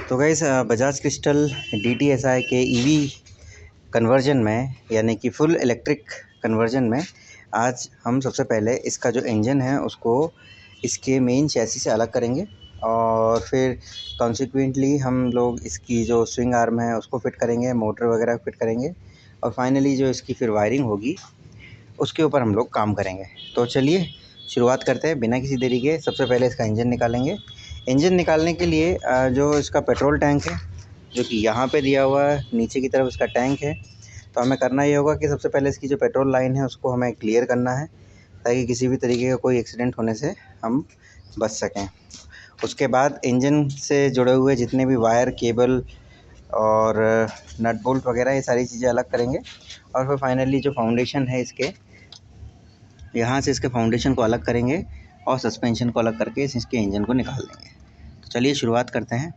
तो guys Bajaj crystal DTSI के EV conversion में यानी कि फुल इलेक्ट्रिक कन्वर्जन में आज हम सबसे पहले इसका जो इंजन है उसको इसके मेन चैसी से अलग करेंगे और फिर कॉन्सिक्वेंटली हम लोग इसकी जो स्विंग आर्म है उसको फिट करेंगे, मोटर वगैरह फिट करेंगे और फाइनली जो इसकी फिर वायरिंग होगी उसके ऊपर हम लोग काम करेंगे। तो चलिए शुरुआत करते हैं बिना किसी देरी के। सबसे पहले इसका इंजन निकालेंगे। इंजन निकालने के लिए जो इसका पेट्रोल टैंक है जो कि यहाँ पे दिया हुआ है, नीचे की तरफ इसका टैंक है। तो हमें करना ये होगा कि सबसे पहले इसकी जो पेट्रोल लाइन है उसको हमें क्लियर करना है ताकि किसी भी तरीके का कोई एक्सीडेंट होने से हम बच सकें। उसके बाद इंजन से जुड़े हुए जितने भी वायर, केबल और नट बोल्ट वगैरह ये सारी चीज़ें अलग करेंगे और फिर फाइनली जो फाउंडेशन है इसके यहाँ से इसके फाउंडेशन को अलग करेंगे और सस्पेंशन को अलग करके इसके इंजन को निकाल देंगे। तो चलिए शुरुआत करते हैं।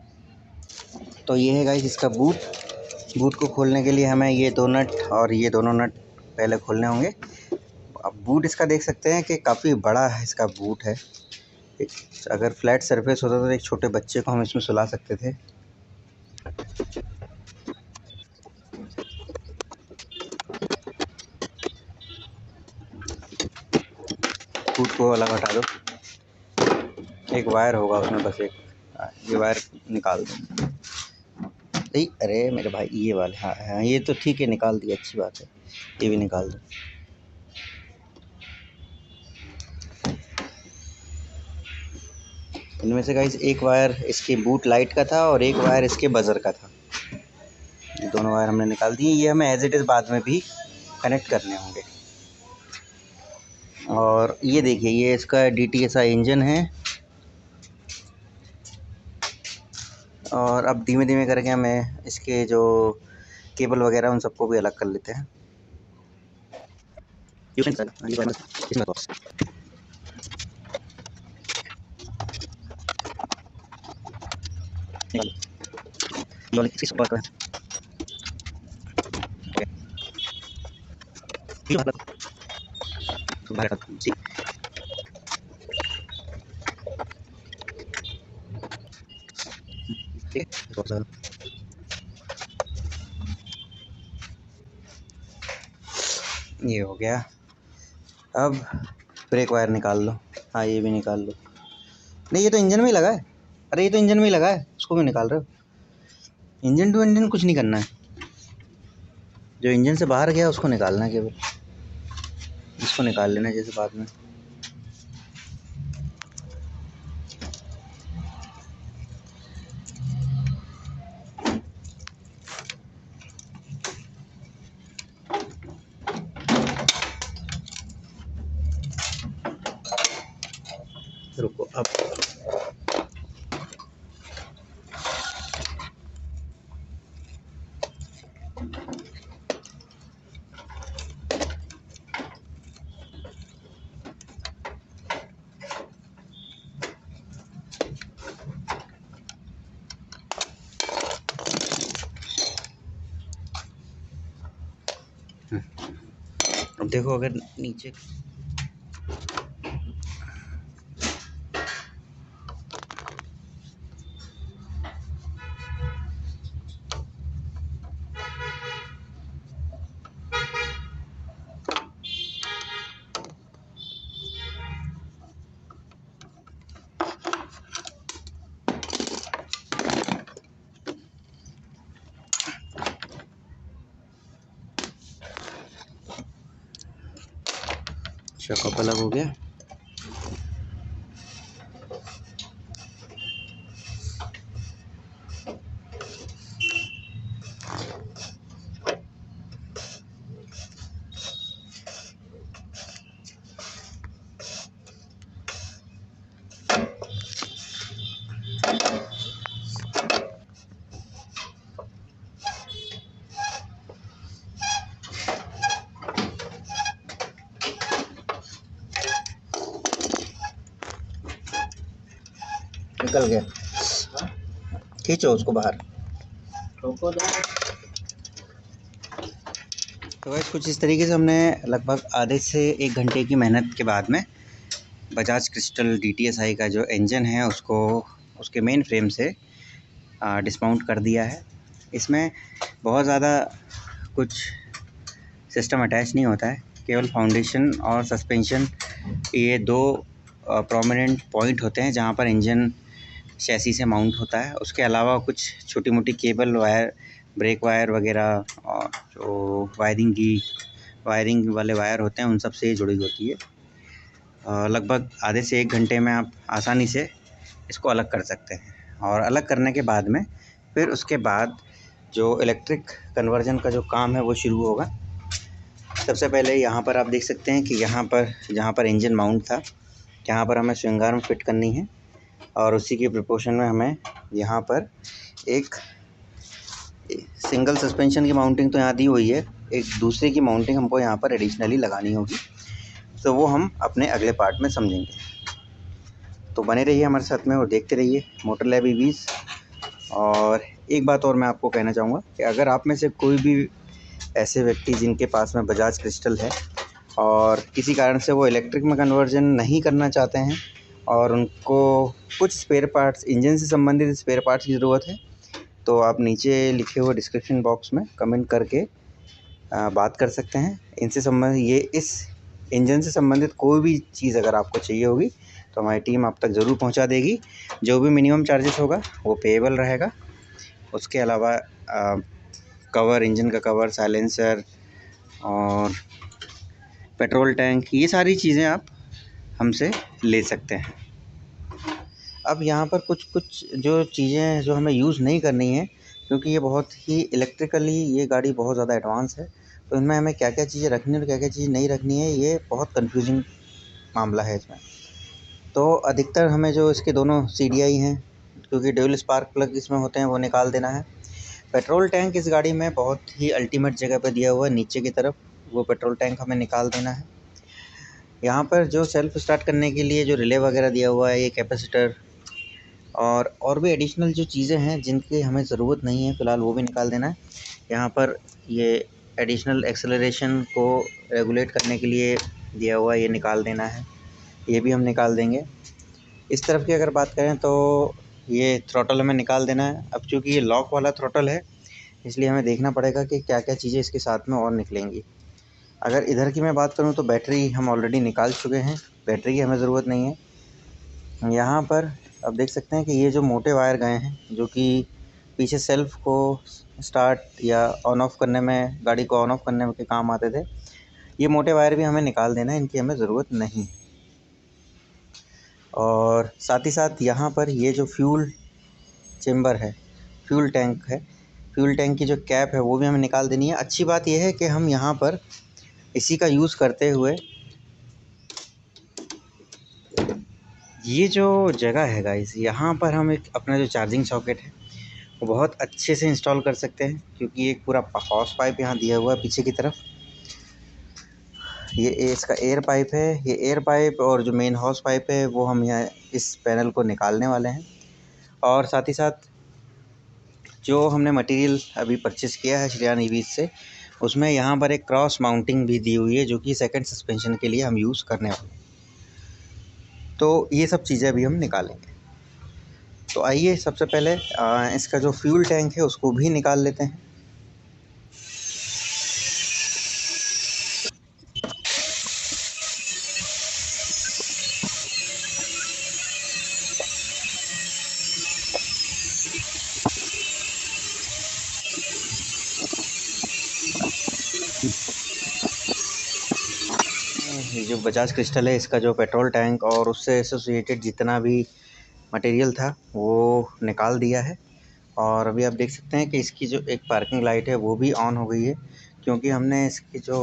तो ये है गाइस इसका बूट को खोलने के लिए हमें ये दो नट और ये दोनों नट पहले खोलने होंगे। अब बूट इसका देख सकते हैं कि काफ़ी बड़ा है इसका बूट है। अगर फ्लैट सरफेस होता तो एक छोटे बच्चे को हम इसमें सुला सकते थे। बूट को अलग हटा दो, एक वायर होगा उसमें, बस एक ये वायर निकाल दो। अरे मेरे भाई ये वाले, हाँ ये तो ठीक है, निकाल दिया, अच्छी बात है, ये भी निकाल दो। इनमें से गाइस एक वायर इसके बूट लाइट का था और एक वायर इसके बजर का था। ये दोनों वायर हमने निकाल दिए। ये हमें एज इट इज़ बाद में भी कनेक्ट करने होंगे। और ये देखिए ये इसका DTSI इंजन है और अब धीमे धीमे करके हमें इसके जो केबल वगैरह उन सबको भी अलग कर लेते हैं। ये हो गया। अब ब्रेक वायर निकाल लो। हाँ ये भी निकाल लो। नहीं ये तो इंजन में ही लगा है। अरे ये तो इंजन में ही लगा है, उसको भी निकाल रहे हो? इंजन टू इंजन कुछ नहीं करना है, जो इंजन से बाहर गया उसको निकालना है केवल। इसको निकाल लेना जैसे बाद में। रुको अब देखो अगर नीचे कप अलग हो गया। निकल गया, खींचो उसको बाहर। तो गाइस कुछ इस तरीके से हमने लगभग आधे से 1 घंटे की मेहनत के बाद में बजाज क्रिस्टल DTSI का जो इंजन है उसको उसके मेन फ्रेम से डिस्माउंट कर दिया है। इसमें बहुत ज़्यादा कुछ सिस्टम अटैच नहीं होता है, केवल फाउंडेशन और सस्पेंशन ये दो प्रोमिनेंट पॉइंट होते हैं जहाँ पर इंजन चैसी से माउंट होता है। उसके अलावा कुछ छोटी मोटी केबल वायर, ब्रेक वायर वगैरह और जो वायरिंग वाले वायर होते हैं उन सब से जुड़ी होती है। लगभग आधे से 1 घंटे में आप आसानी से इसको अलग कर सकते हैं। और अलग करने के बाद में फिर उसके बाद जो इलेक्ट्रिक कन्वर्जन का जो काम है वो शुरू होगा। सबसे पहले यहाँ पर आप देख सकते हैं कि यहाँ पर जहाँ पर इंजन माउंट था, यहाँ पर हमें स्विंग आर्म फिट करनी है और उसी के प्रिपोर्शन में हमें यहाँ पर एक सिंगल सस्पेंशन की माउंटिंग तो यहाँ दी हुई है, एक दूसरे की माउंटिंग हमको यहाँ पर एडिशनली लगानी होगी। तो वो हम अपने अगले पार्ट में समझेंगे। तो बने रहिए हमारे साथ में और देखते रहिए मोटर लैब ईवीज़। और एक बात और मैं आपको कहना चाहूँगा कि अगर आप में से कोई भी ऐसे व्यक्ति जिनके पास में बजाज क्रिस्टल है और किसी कारण से वो इलेक्ट्रिक में कन्वर्जन नहीं करना चाहते हैं और उनको कुछ स्पेयर पार्ट्स, इंजन से संबंधित स्पेयर पार्ट्स की ज़रूरत है, तो आप नीचे लिखे हुए डिस्क्रिप्शन बॉक्स में कमेंट करके बात कर सकते हैं। इनसे संबंधित इस इंजन से संबंधित कोई भी चीज़ अगर आपको चाहिए होगी तो हमारी टीम आप तक ज़रूर पहुंचा देगी। जो भी मिनिमम चार्जेस होगा वो पेएबल रहेगा। उसके अलावा कवर, इंजन का कवर, साइलेंसर और पेट्रोल टैंक, ये सारी चीज़ें आप हमसे ले सकते हैं। अब यहाँ पर कुछ जो चीज़ें जो हमें यूज़ नहीं करनी है, क्योंकि ये बहुत ही इलेक्ट्रिकली ये गाड़ी बहुत ज़्यादा एडवांस है, तो इनमें हमें क्या क्या चीज़ें रखनी है और क्या क्या चीज़ नहीं रखनी है, ये बहुत कन्फ्यूजिंग मामला है इसमें। तो अधिकतर हमें जो इसके दोनों CDI हैं, क्योंकि ड्यूल स्पार्क प्लग इसमें होते हैं, वो निकाल देना है। पेट्रोल टैंक इस गाड़ी में बहुत ही अल्टीमेट जगह पर दिया हुआ है नीचे की तरफ, वो पेट्रोल टैंक हमें निकाल देना है। यहाँ पर जो सेल्फ़ स्टार्ट करने के लिए जो रिले वगैरह दिया हुआ है, ये कैपेसिटर और भी एडिशनल जो चीज़ें हैं जिनकी हमें ज़रूरत नहीं है फ़िलहाल, वो भी निकाल देना है। यहाँ पर ये एडिशनल एक्सेलरेशन को रेगुलेट करने के लिए दिया हुआ है, ये निकाल देना है, ये भी हम निकाल देंगे। इस तरफ की अगर बात करें तो ये थ्रॉटल हमें निकाल देना है। अब चूँकि ये लॉक वाला थ्रॉटल है, इसलिए हमें देखना पड़ेगा कि क्या क्या चीज़ें इसके साथ में और निकलेंगी। अगर इधर की मैं बात करूँ तो बैटरी हम ऑलरेडी निकाल चुके हैं, बैटरी की हमें ज़रूरत नहीं है। यहाँ पर अब देख सकते हैं कि ये जो मोटे वायर गए हैं, जो कि पीछे सेल्फ को स्टार्ट या ऑन ऑफ करने में, गाड़ी को ऑन ऑफ करने के काम आते थे, ये मोटे वायर भी हमें निकाल देना है, इनकी हमें ज़रूरत नहीं। और साथ ही साथ यहाँ पर ये जो फ्यूल चेम्बर है, फ्यूल टैंक है, फ्यूल टैंक की जो कैप है वो भी हमें निकाल देनी है। अच्छी बात यह है कि हम यहाँ पर इसी का यूज़ करते हुए ये जो जगह है गाइस, यहाँ पर हम एक अपना जो चार्जिंग सॉकेट है वो बहुत अच्छे से इंस्टॉल कर सकते हैं, क्योंकि एक पूरा हॉस पाइप यहाँ दिया हुआ है पीछे की तरफ। ये इसका एयर पाइप है, ये एयर पाइप और जो मेन हॉस पाइप है वो हम यहाँ इस पैनल को निकालने वाले हैं। और साथ ही साथ जो हमने मटेरियल अभी परचेस किया है श्रेयान ईवीज़ से, उसमें यहाँ पर एक क्रॉस माउंटिंग भी दी हुई है, जो कि सेकंड सस्पेंशन के लिए हम यूज़ करने वाले हैं। तो ये सब चीज़ें अभी हम निकालेंगे। तो आइए सबसे पहले इसका जो फ्यूल टैंक है उसको भी निकाल लेते हैं। ये जो बजाज क्रिस्टल है, इसका जो पेट्रोल टैंक और उससे एसोसिएटेड जितना भी मटेरियल था वो निकाल दिया है। और अभी आप देख सकते हैं कि इसकी जो एक पार्किंग लाइट है वो भी ऑन हो गई है, क्योंकि हमने इसकी जो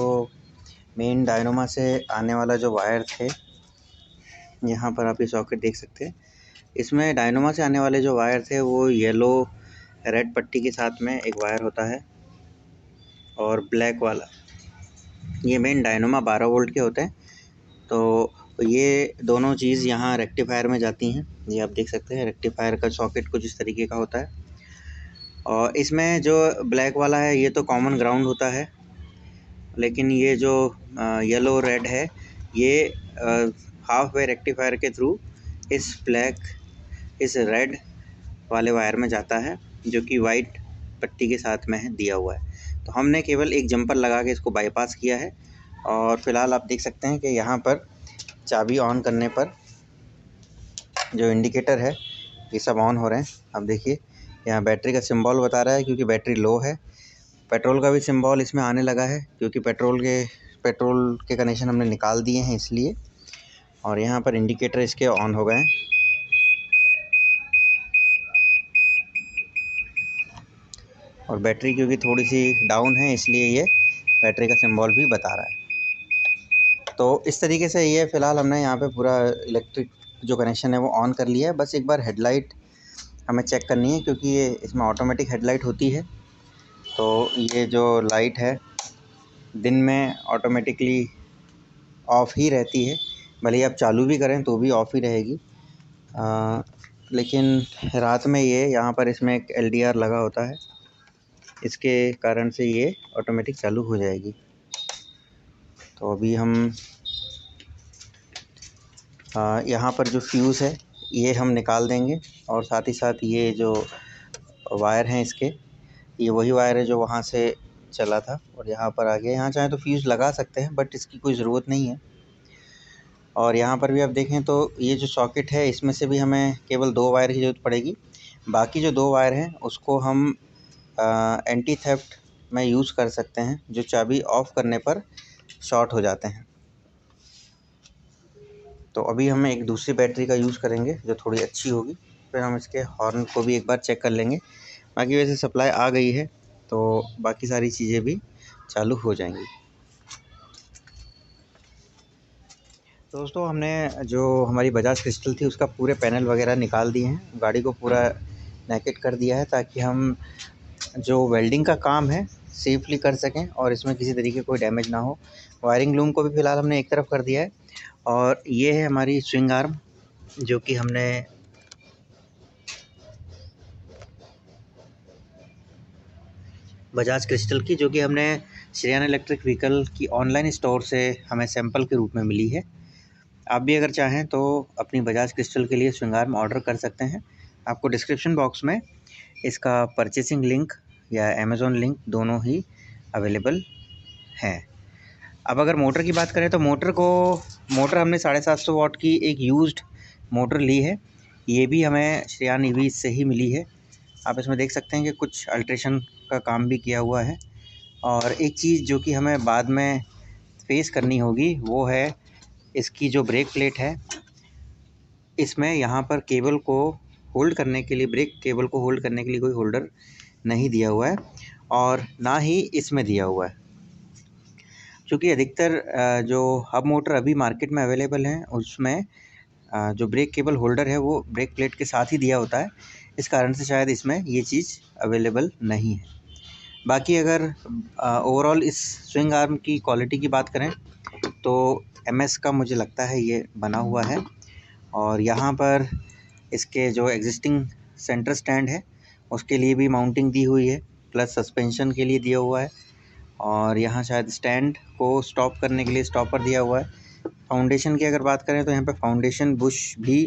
मेन डायनोमा से आने वाला जो वायर थे, यहाँ पर आप ये सॉकेट देख सकते हैं, इसमें डायनोमा से आने वाले जो वायर थे वो येलो रेड पट्टी के साथ में एक वायर होता है और ब्लैक वाला, ये मेन डायनोमा 12 वोल्ट के होते हैं। तो ये दोनों चीज़ यहाँ रेक्टिफायर में जाती हैं। ये आप देख सकते हैं रेक्टिफायर का सॉकेट कुछ इस तरीके का होता है। और इसमें जो ब्लैक वाला है ये तो कॉमन ग्राउंड होता है, लेकिन ये जो येलो रेड है ये हाफ वे रेक्टिफायर के थ्रू इस ब्लैक, इस रेड वाले वायर में जाता है, जो कि वाइट पट्टी के साथ में है दिया हुआ है। तो हमने केवल एक जंपर लगा के इसको बाईपास किया है। और फिलहाल आप देख सकते हैं कि यहाँ पर चाबी ऑन करने पर जो इंडिकेटर है ये सब ऑन हो रहे हैं। अब देखिए यहाँ बैटरी का सिंबल बता रहा है क्योंकि बैटरी लो है। पेट्रोल का भी सिंबल इसमें आने लगा है क्योंकि पेट्रोल के कनेक्शन हमने निकाल दिए हैं इसलिए। और यहाँ पर इंडिकेटर इसके ऑन हो गए हैं। और बैटरी क्योंकि थोड़ी सी डाउन है इसलिए ये बैटरी का सिंबल भी बता रहा है। तो इस तरीके से ये फ़िलहाल हमने यहाँ पे पूरा इलेक्ट्रिक जो कनेक्शन है वो ऑन कर लिया है। बस एक बार हेडलाइट हमें चेक करनी है क्योंकि ये इसमें ऑटोमेटिक हेडलाइट होती है। तो ये जो लाइट है दिन में ऑटोमेटिकली ऑफ़ ही रहती है, भले ही आप चालू भी करें तो भी ऑफ़ ही रहेगी। लेकिन रात में ये यहाँ पर इसमें एक LDR लगा होता है, इसके कारण से ये ऑटोमेटिक चालू हो जाएगी। तो अभी हम यहाँ पर जो फ्यूज़ है ये हम निकाल देंगे और साथ ही साथ ये जो वायर हैं इसके, ये वही वायर है जो वहाँ से चला था और यहाँ पर आ गया। यहाँ चाहें तो फ्यूज़ लगा सकते हैं बट इसकी कोई ज़रूरत नहीं है। और यहाँ पर भी आप देखें तो ये जो सॉकेट है इसमें से भी हमें केवल 2 वायर की ज़रूरत पड़ेगी। बाकी जो 2 वायर हैं उसको हम एंटी थेफ्ट में यूज़ कर सकते हैं, जो चाबी ऑफ़ करने पर शॉर्ट हो जाते हैं। तो अभी हम एक दूसरी बैटरी का यूज़ करेंगे जो थोड़ी अच्छी होगी, फिर हम इसके हॉर्न को भी एक बार चेक कर लेंगे। बाकी वैसे सप्लाई आ गई है तो बाकी सारी चीज़ें भी चालू हो जाएंगी। दोस्तों हमने जो हमारी बजाज क्रिस्टल थी उसका पूरे पैनल वगैरह निकाल दिए हैं, गाड़ी को पूरा नेकेट कर दिया है ताकि हम जो वेल्डिंग का काम है सेफली कर सकें और इसमें किसी तरीके कोई डैमेज ना हो। वायरिंग लूम को भी फ़िलहाल हमने एक तरफ कर दिया है। और ये है हमारी स्विंग आर्म जो कि हमने बजाज क्रिस्टल की, जो कि हमने श्रेयान इलेक्ट्रिक व्हीकल की ऑनलाइन स्टोर से हमें सैंपल के रूप में मिली है। आप भी अगर चाहें तो अपनी बजाज क्रिस्टल के लिए स्विंग आर्म ऑर्डर कर सकते हैं। आपको डिस्क्रिप्शन बॉक्स में इसका परचेसिंग लिंक या अमेज़ॉन लिंक दोनों ही अवेलेबल हैं। अब अगर मोटर की बात करें तो मोटर हमने 750 वाट की एक यूज्ड मोटर ली है। ये भी हमें श्रेयान ईवी से ही मिली है। आप इसमें देख सकते हैं कि कुछ अल्ट्रेशन का काम भी किया हुआ है। और एक चीज़ जो कि हमें बाद में फेस करनी होगी वो है इसकी जो ब्रेक प्लेट है, इसमें यहाँ पर केबल को होल्ड करने के लिए, ब्रेक केबल को होल्ड करने के लिए कोई होल्डर नहीं दिया हुआ है और ना ही इसमें दिया हुआ है। क्योंकि अधिकतर जो हब मोटर अभी मार्केट में अवेलेबल हैं उसमें जो ब्रेक केबल होल्डर है वो ब्रेक प्लेट के साथ ही दिया होता है, इस कारण से शायद इसमें ये चीज़ अवेलेबल नहीं है। बाकी अगर ओवरऑल इस स्विंग आर्म की क्वालिटी की बात करें तो MS का मुझे लगता है ये बना हुआ है। और यहाँ पर इसके जो एग्जिस्टिंग सेंटर स्टैंड है उसके लिए भी माउंटिंग दी हुई है, प्लस सस्पेंशन के लिए दिया हुआ है। और यहाँ शायद स्टैंड को स्टॉप करने के लिए स्टॉपर दिया हुआ है। फाउंडेशन की अगर बात करें तो यहाँ पे फाउंडेशन बुश भी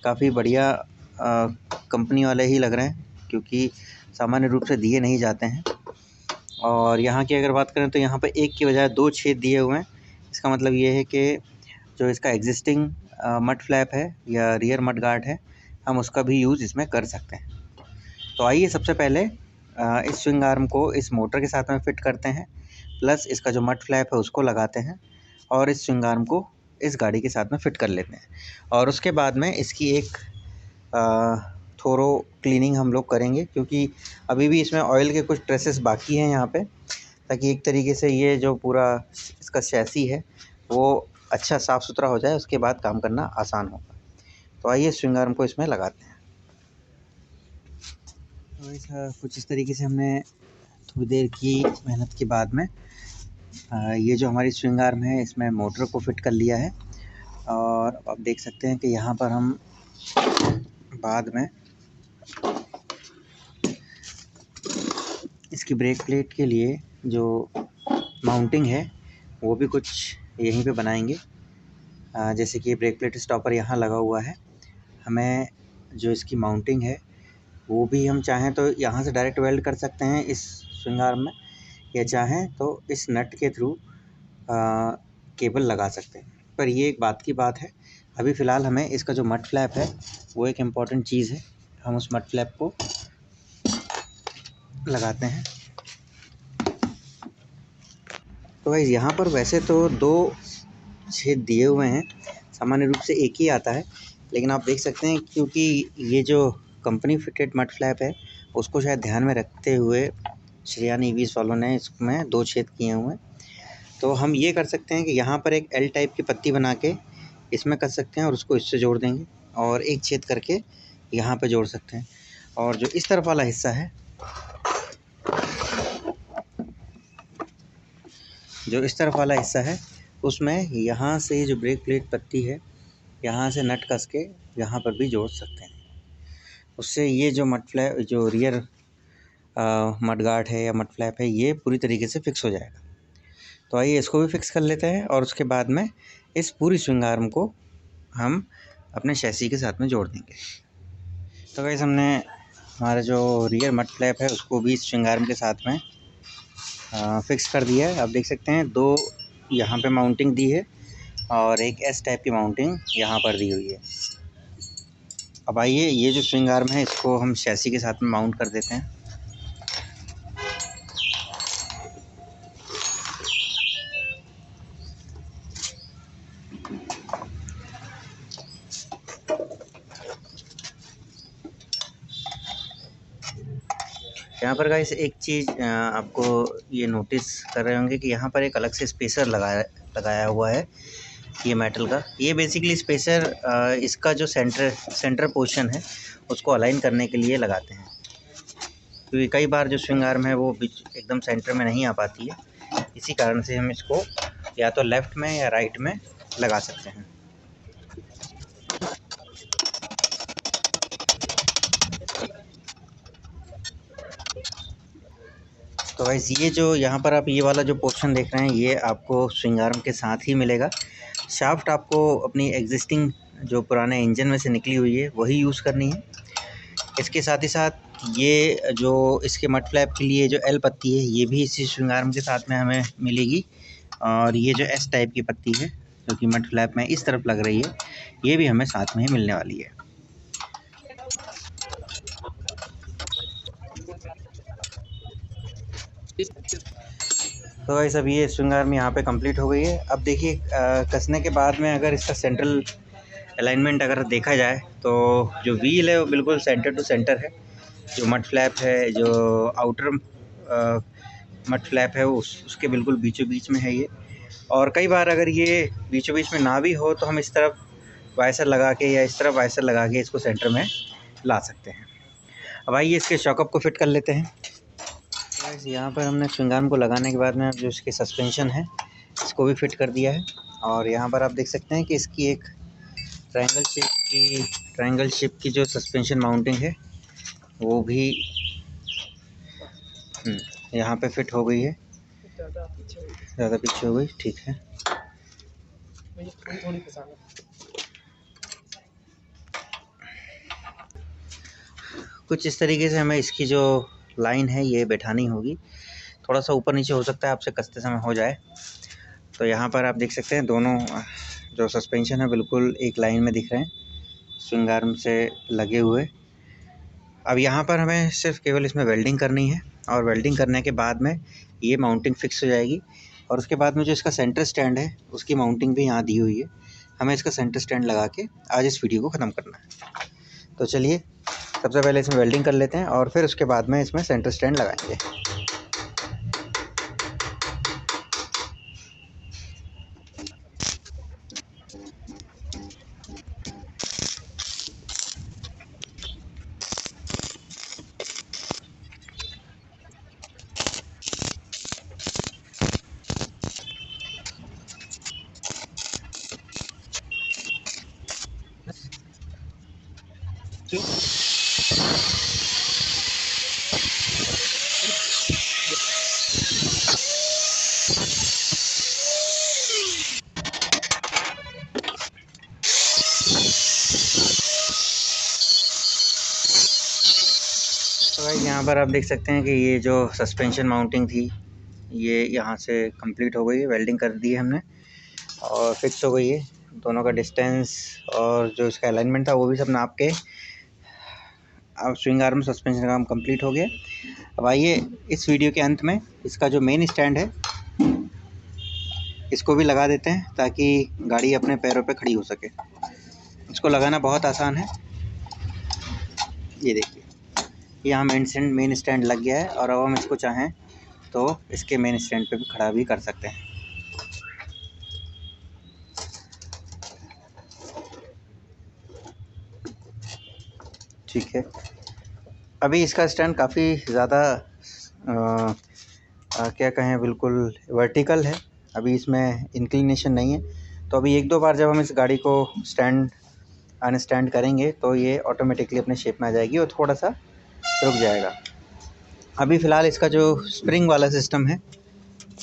काफ़ी बढ़िया कंपनी वाले ही लग रहे हैं क्योंकि सामान्य रूप से दिए नहीं जाते हैं। और यहाँ की अगर बात करें तो यहाँ पे एक की बजाय 2 छेद दिए हुए हैं। इसका मतलब ये है कि जो इसका एग्जिस्टिंग मड फ्लैप है या रियर मड गार्ड है, हम उसका भी यूज़ इसमें कर सकते हैं। तो आइए सबसे पहले इस स्विंग आर्म को इस मोटर के साथ में फ़िट करते हैं, प्लस इसका जो मड फ्लैप है उसको लगाते हैं और इस स्विंग आर्म को इस गाड़ी के साथ में फ़िट कर लेते हैं। और उसके बाद में इसकी एक थोरो क्लीनिंग हम लोग करेंगे क्योंकि अभी भी इसमें ऑयल के कुछ ट्रेसेस बाकी हैं यहाँ पे, ताकि एक तरीके से ये जो पूरा इसका चैसी है वो अच्छा साफ़ सुथरा हो जाए, उसके बाद काम करना आसान होगा। तो आइए स्विंग आर्म को इसमें लगाते हैं। तो ऐसा कुछ इस तरीके से हमने थोड़ी देर की मेहनत के बाद में ये जो हमारी स्विंग आर्म है इसमें मोटर को फिट कर लिया है। और आप देख सकते हैं कि यहाँ पर हम बाद में इसकी ब्रेक प्लेट के लिए जो माउंटिंग है वो भी कुछ यहीं पे बनाएंगे। जैसे कि ब्रेक प्लेट स्टॉपर यहाँ लगा हुआ है, हमें जो इसकी माउंटिंग है वो भी हम चाहें तो यहाँ से डायरेक्ट वेल्ड कर सकते हैं इस स्विंग आर्म में, या चाहें तो इस नट के थ्रू केबल लगा सकते हैं। पर ये एक बात की बात है, अभी फ़िलहाल हमें इसका जो मड फ्लैप है वो एक इम्पॉर्टेंट चीज़ है, हम उस मड फ्लैप को लगाते हैं। तो गाइस यहाँ पर वैसे तो 2 छेद दिए हुए हैं, सामान्य रूप से एक ही आता है, लेकिन आप देख सकते हैं क्योंकि ये जो कंपनी फिटेड मड फ्लैप है उसको शायद ध्यान में रखते हुए श्रेयान ईवीज़ वालों ने इसमें 2 छेद किए हुए हैं। तो हम ये कर सकते हैं कि यहाँ पर एक एल टाइप की पत्ती बना के इसमें कर सकते हैं और उसको इससे जोड़ देंगे, और एक छेद करके यहाँ पे जोड़ सकते हैं। और जो इस तरफ वाला हिस्सा है, उसमें यहाँ से जो ब्रेक प्लेट पत्ती है यहाँ से नट कस के यहाँ पर भी जोड़ सकते हैं। उससे ये जो मड फ्लैप, जो रियर मड गार्ड है या मड फ्लैप है, ये पूरी तरीके से फिक्स हो जाएगा। तो आइए इसको भी फिक्स कर लेते हैं और उसके बाद में इस पूरी स्विंग आर्म को हम अपने शैसी के साथ में जोड़ देंगे। तो गाइस हमने हमारा जो रियर मड फ्लैप है उसको भी स्विंग आर्म के साथ में फिक्स कर दिया है। आप देख सकते हैं 2 यहाँ पे माउंटिंग दी है और एक एस टाइप की माउंटिंग यहाँ पर दी हुई है। अब आइए ये जो स्विंग आर्म है इसको हम शैसी के साथ में माउंट कर देते हैं। यहाँ पर गाइस एक चीज़ आपको ये नोटिस कर रहे होंगे कि यहाँ पर एक अलग से स्पेसर लगाया हुआ है, ये मेटल का। ये बेसिकली स्पेसर इसका जो सेंटर पोर्शन है उसको अलाइन करने के लिए लगाते हैं, क्योंकि कई बार जो स्विंग आर्म है वो बीच एकदम सेंटर में नहीं आ पाती है, इसी कारण से हम इसको या तो लेफ़्ट में या राइट में लगा सकते हैं। तो गाइस ये जो यहाँ पर आप ये वाला जो पोर्शन देख रहे हैं ये आपको स्विंग आर्म के साथ ही मिलेगा। शाफ्ट आपको अपनी एग्जिस्टिंग जो पुराने इंजन में से निकली हुई है वही यूज़ करनी है। इसके साथ ही साथ ये जो इसके मड फ्लैप के लिए जो एल पत्ती है ये भी इसी स्विंग आर्म के साथ में हमें मिलेगी, और ये जो एस टाइप की पत्ती है जो कि मड फ्लैप में इस तरफ लग रही है ये भी हमें साथ में ही मिलने वाली है। तो गाइस अब ये स्विंग आर्म यहाँ पे कंप्लीट हो गई है। अब देखिए कसने के बाद में अगर इसका सेंट्रल अलाइनमेंट अगर देखा जाए तो जो व्हील है वो बिल्कुल सेंटर टू सेंटर है। जो मड फ्लैप है, जो आउटर मड फ्लैप है उसके बिल्कुल बीचों बीच में है ये। और कई बार अगर ये बीचों बीच में ना भी हो तो हम इस तरफ वाइसर लगा के या इस तरफ वाइसर लगा के इसको सेंटर में ला सकते हैं। अब आइए इसके शॉकअप को फिट कर लेते हैं। यहाँ पर हमने स्विंग आर्म को लगाने के बाद में जो इसकी सस्पेंशन है इसको भी फिट कर दिया है, और यहाँ पर आप देख सकते हैं कि इसकी एक ट्रायंगल शेप की जो सस्पेंशन माउंटिंग है वो भी यहाँ पे फिट हो गई है। ज़्यादा पीछे हो गई, ठीक है। कुछ इस तरीके से हमें इसकी जो लाइन है ये बैठानी होगी, थोड़ा सा ऊपर नीचे हो सकता है आपसे कसते समय हो जाए। तो यहाँ पर आप देख सकते हैं दोनों जो सस्पेंशन है बिल्कुल एक लाइन में दिख रहे हैं स्विंग आर्म से लगे हुए। अब यहाँ पर हमें सिर्फ केवल इसमें वेल्डिंग करनी है, और वेल्डिंग करने के बाद में ये माउंटिंग फिक्स हो जाएगी, और उसके बाद में जो इसका सेंटर स्टैंड है उसकी माउंटिंग भी यहाँ दी हुई है। हमें इसका सेंटर स्टैंड लगा के आज इस वीडियो को ख़त्म करना है। तो चलिए सबसे पहले इसमें वेल्डिंग कर लेते हैं और फिर उसके बाद में इसमें सेंटर स्टैंड लगाएंगे। यहाँ पर आप देख सकते हैं कि ये जो सस्पेंशन माउंटिंग थी ये यहाँ से कंप्लीट हो गई है, वेल्डिंग कर दी है हमने और फिक्स हो गई है। दोनों का डिस्टेंस और जो इसका अलाइनमेंट था वो भी सब नाप के अब स्विंग आर्म सस्पेंशन का काम कंप्लीट हो गया। अब आइए इस वीडियो के अंत में इसका जो मेन स्टैंड है इसको भी लगा देते हैं ताकि गाड़ी अपने पैरों पे खड़ी हो सके। इसको लगाना बहुत आसान है। ये देखिए यहाँ मेन स्टैंड लग गया है और अब हम इसको चाहें तो इसके मेन स्टैंड पे भी खड़ा भी कर सकते हैं। ठीक है, अभी इसका स्टैंड काफ़ी ज़्यादा क्या कहें बिल्कुल वर्टिकल है, अभी इसमें इंक्लिनेशन नहीं है। तो अभी एक दो बार जब हम इस गाड़ी को अनस्टैंड करेंगे तो ये ऑटोमेटिकली अपने शेप में आ जाएगी और थोड़ा सा रुक जाएगा। अभी फ़िलहाल इसका जो स्प्रिंग वाला सिस्टम है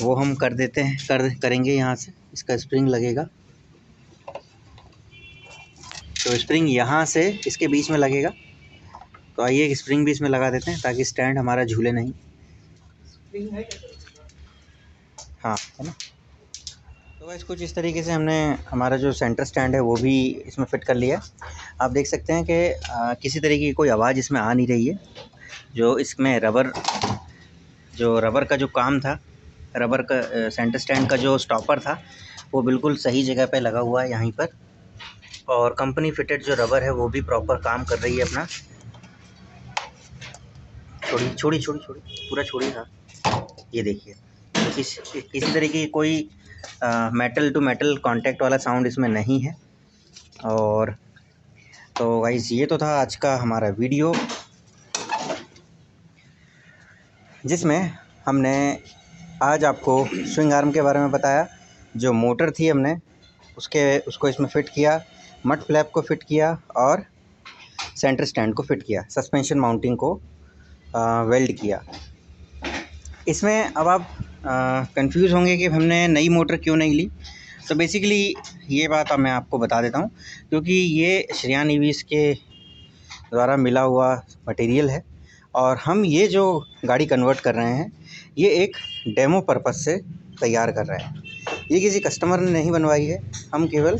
वो हम कर देते हैं करेंगे। यहाँ से इसका स्प्रिंग लगेगा तो स्प्रिंग यहाँ से इसके बीच में लगेगा। तो आइए एक स्प्रिंग भी इसमें लगा देते हैं ताकि स्टैंड हमारा झूले नहीं। हाँ है ना। तो गाइस कुछ इस तरीके से हमने हमारा जो सेंटर स्टैंड है वो भी इसमें फ़िट कर लिया है। आप देख सकते हैं कि किसी तरीके की कोई आवाज़ इसमें आ नहीं रही है। जो इसमें रबर का जो काम था, रबर का सेंटर स्टैंड का जो स्टॉपर था वो बिल्कुल सही जगह पे लगा हुआ है यहीं पर, और कंपनी फिटेड जो रबर है वो भी प्रॉपर काम कर रही है अपना। छोड़ी पूरा छोड़ी था। ये देखिए तो किसी तरीके की कोई मेटल टू मेटल कांटेक्ट वाला साउंड इसमें नहीं है। और तो गाइस ये तो था आज का हमारा वीडियो जिसमें हमने आज आपको स्विंग आर्म के बारे में बताया। जो मोटर थी हमने उसको इसमें फ़िट किया, मड फ्लैप को फ़िट किया और सेंटर स्टैंड को फ़िट किया, सस्पेंशन माउंटिंग को वेल्ड किया। इसमें अब आप कंफ्यूज होंगे कि हमने नई मोटर क्यों नहीं ली। तो बेसिकली ये बात अब मैं आपको बता देता हूँ, क्योंकि ये श्रेयान ईवीज़ के द्वारा मिला हुआ मटेरियल है और हम ये जो गाड़ी कन्वर्ट कर रहे हैं ये एक डेमो पर्पस से तैयार कर रहे हैं। ये किसी कस्टमर ने नहीं बनवाई है, हम केवल